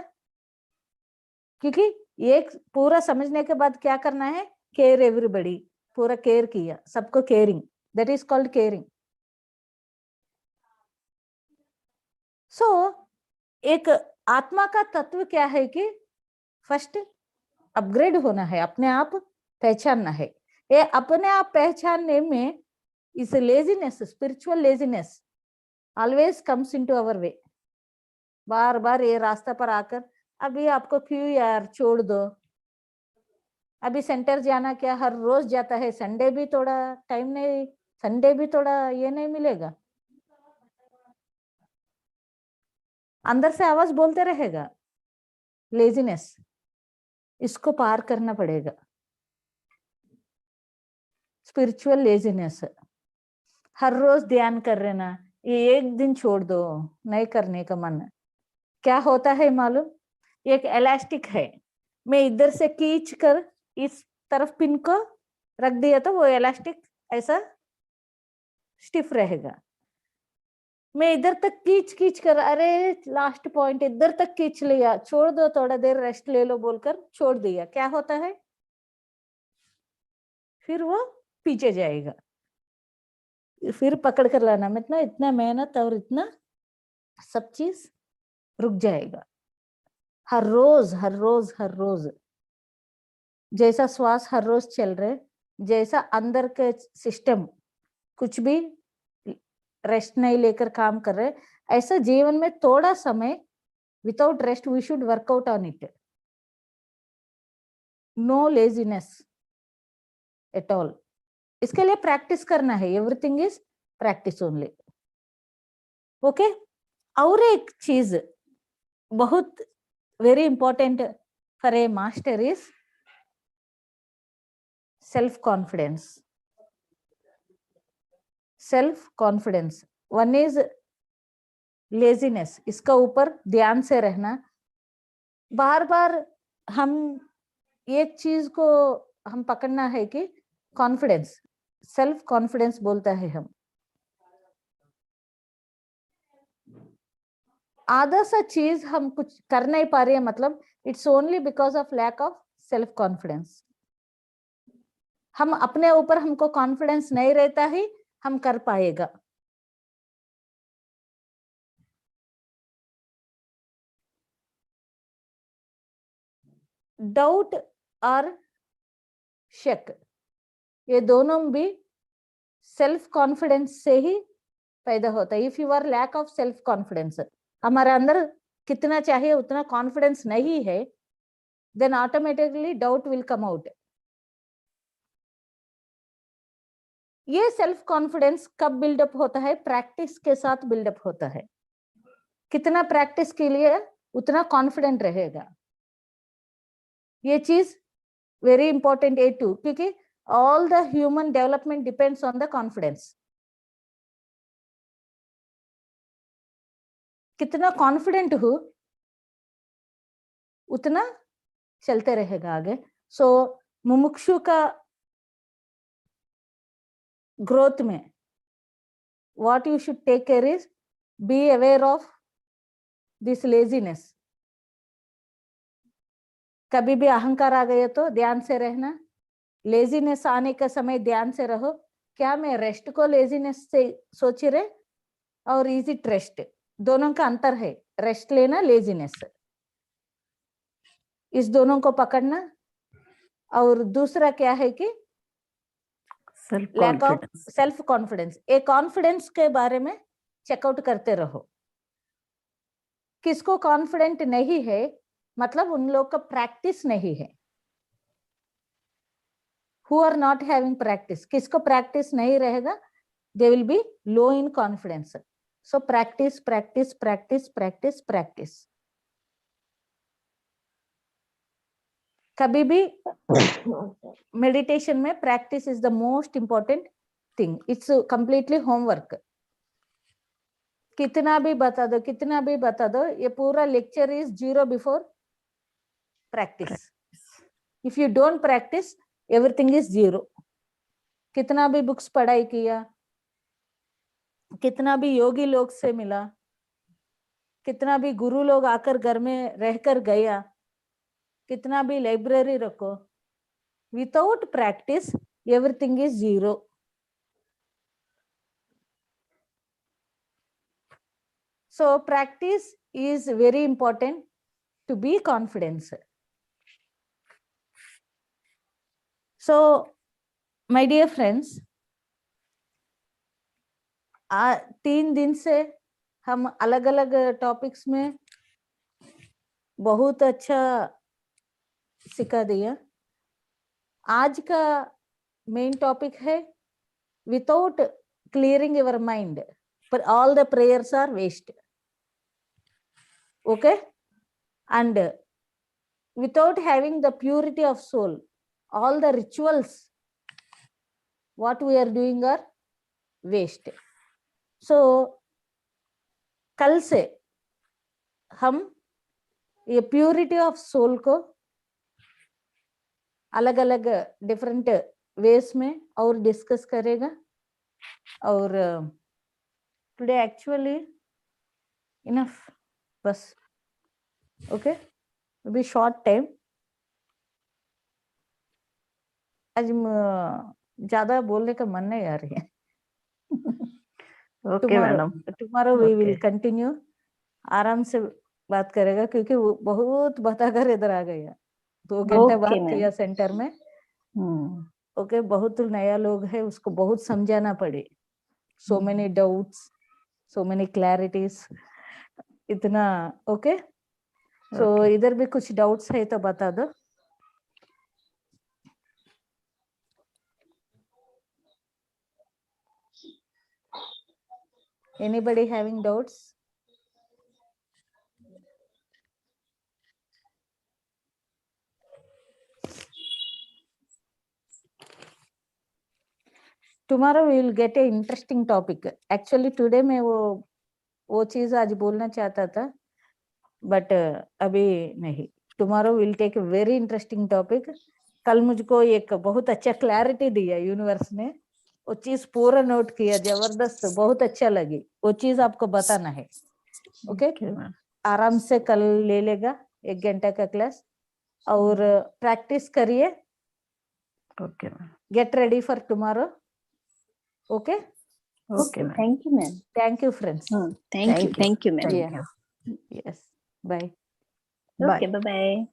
क्योंकि एक पूरा समझने के बाद क्या करना है, केयर एवरीबडी, पूरा केयर किया, सबको caring, that is called caring. So एक आत्मा का तत्व क्या है कि फर्स्ट अपग्रेड होना है, अपने आप पहचानना है. ये अपने आप पहचानने में इस laziness, spiritual laziness always comes into our way. बार बार ये रास्ता पर आकर, अभी आपको क्यों यार, छोड़ दो, अभी सेंटर जाना क्या, हर रोज जाता है, संडे भी थोड़ा टाइम नहीं, संडे भी थोड़ा ये नहीं मिलेगा. अंदर से आवाज बोलते रहेगा, लेजीनेस, इसको पार करना पड़ेगा. स्पिरिचुअल लेजीनेस, हर रोज ध्यान कर लेना, ये एक दिन छोड़ दो, नहीं करने का मन. क्या होता है मालूम, एक इलास्टिक है, मैं इधर से खींच कर इस तरफ पिन को रख दिया तो वो इलास्टिक ऐसा स्टिफ रहेगा. मैं इधर तक खींच कर, अरे लास्ट पॉइंट इधर तक खींच लिया, छोड़ दो, थोड़ा देर रेस्ट ले लो बोलकर छोड़ दिया, क्या होता है, फिर वो पीछे जाएगा. फिर पकड़ कर लाना, मतलब इतना मेहनत और इतना सब चीज रुक जाएगा. हर रोज हर रोज हर रोज जैसा श्वास हर रोज चल रहे, जैसा अंदर के सिस्टम कुछ भी रेस्ट नहीं लेकर काम कर रहे, ऐसा जीवन में थोड़ा समय without rest we should work out on it. No laziness at all. इसके लिए प्रैक्टिस करना है, everything is practice only. Okay. और एक चीज बहुत very important for a master is self confidence. Self confidence, one is laziness, इसका ऊपर ध्यान से रहना. बार बार हम एक चीज को हम पकड़ना है कि कॉन्फिडेंस, सेल्फ कॉन्फिडेंस बोलता है हम. आधा सा चीज हम कुछ कर नहीं पा रहे हैं, मतलब it's only because of lack of self confidence. हम अपने ऊपर हमको कॉन्फिडेंस नहीं रहता ही हम कर पाएगा. डाउट और शक, ये दोनों भी सेल्फ कॉन्फिडेंस से ही पैदा होता है. If you are lack of self confidence, हमारे अंदर कितना चाहिए उतना कॉन्फिडेंस नहीं है, then automatically doubt will come out. ये सेल्फ कॉन्फिडेंस कब बिल्डअप होता है, प्रैक्टिस के साथ बिल्डअप होता है. कितना प्रैक्टिस के लिए उतना कॉन्फिडेंट रहेगा. ये चीज वेरी इंपॉर्टेंट A2, क्योंकि all the human development depends on the confidence. कितना कॉन्फिडेंट हो उतना चलते रहेगा आगे. सो मुमुक्षु का ग्रोथ में what you should take care is be aware of this laziness. कभी भी अहंकार आ गया तो ध्यान से रहना. लेजीनेस आने का समय ध्यान से रहो. क्या मैं रेस्ट को लेजीनेस से सोच रहे और इज इट रेस्ट, दोनों का अंतर है. रेस्ट लेना, लेजीनेस, इस दोनों को पकड़ना. और दूसरा क्या है कि lack of self confidence. A confidence के बारे में चेकआउट करते रहो. किसको कॉन्फिडेंट नहीं है मतलब उन लोग का प्रैक्टिस नहीं है. Who are not having practice, किसको प्रैक्टिस नहीं रहेगा, they will be low in confidence. So practice, practice, practice, practice, practice. कभी भी meditation में practice is the most important thing. It's completely homework. कितना भी बता दो, कितना भी बता दो, ये पूरा lecture is zero before practice. If you don't practice, everything is zero. कितना भी बुक्स पढ़ाई किया, कितना भी योगी लोग से मिला, कितना भी गुरु लोग आकर घर में रहकर गया, कितना भी लाइब्रेरी रखो, without practice everything is zero. So practice is very important to be confidence. So, my dear friends, 3 दिन से हम अलग अलग टॉपिक्स में बहुत अच्छा सिखा दिया. आज का मेन टॉपिक है विदाउट क्लियरिंग योर माइंड पर all the prayers are waste. Okay, and without having the purity of soul, all the rituals what we are doing are waste. So कल से हम ये प्योरिटी ऑफ सोल को अलग अलग different ways में और डिस्कस करेगा. और टुडे एक्चुअली इनफ, बस. Okay, be short time. आज ज्यादा बोलने का मन नहीं आ रही है. Okay madam, tomorrow we will continue. आराम से बात करेगा क्योंकि वो बहुत बताकर इधर आ गया. 2 घंटा बात किया सेंटर में. ओके, बहुत नया लोग है, उसको बहुत समझाना पड़े. So many doubts, so many clarities, इतना. ओके, सो इधर भी कुछ डाउट्स है तो बता दो. Anybody having doubts? Tomorrow we will get a interesting topic. Actually today मैं वो चीज आज बोलना चाहता था, but अभी नहीं. Tomorrow we will take a very interesting topic. कल मुझको एक बहुत अच्छा क्लैरिटी दिया यूनिवर्स ने, वो चीज पूरा नोट किया, जबरदस्त, बहुत अच्छा लगी. वो चीज आपको बताना है. ओके, आराम से कल ले लेगा 1 घंटा का क्लास और प्रैक्टिस करिए. Okay, get ready for tomorrow. Okay, Okay, thank you, ma'am. Thank you friends. Thank you, ma'am. Yes, bye. Okay, bye bye.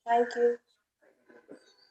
Thank you.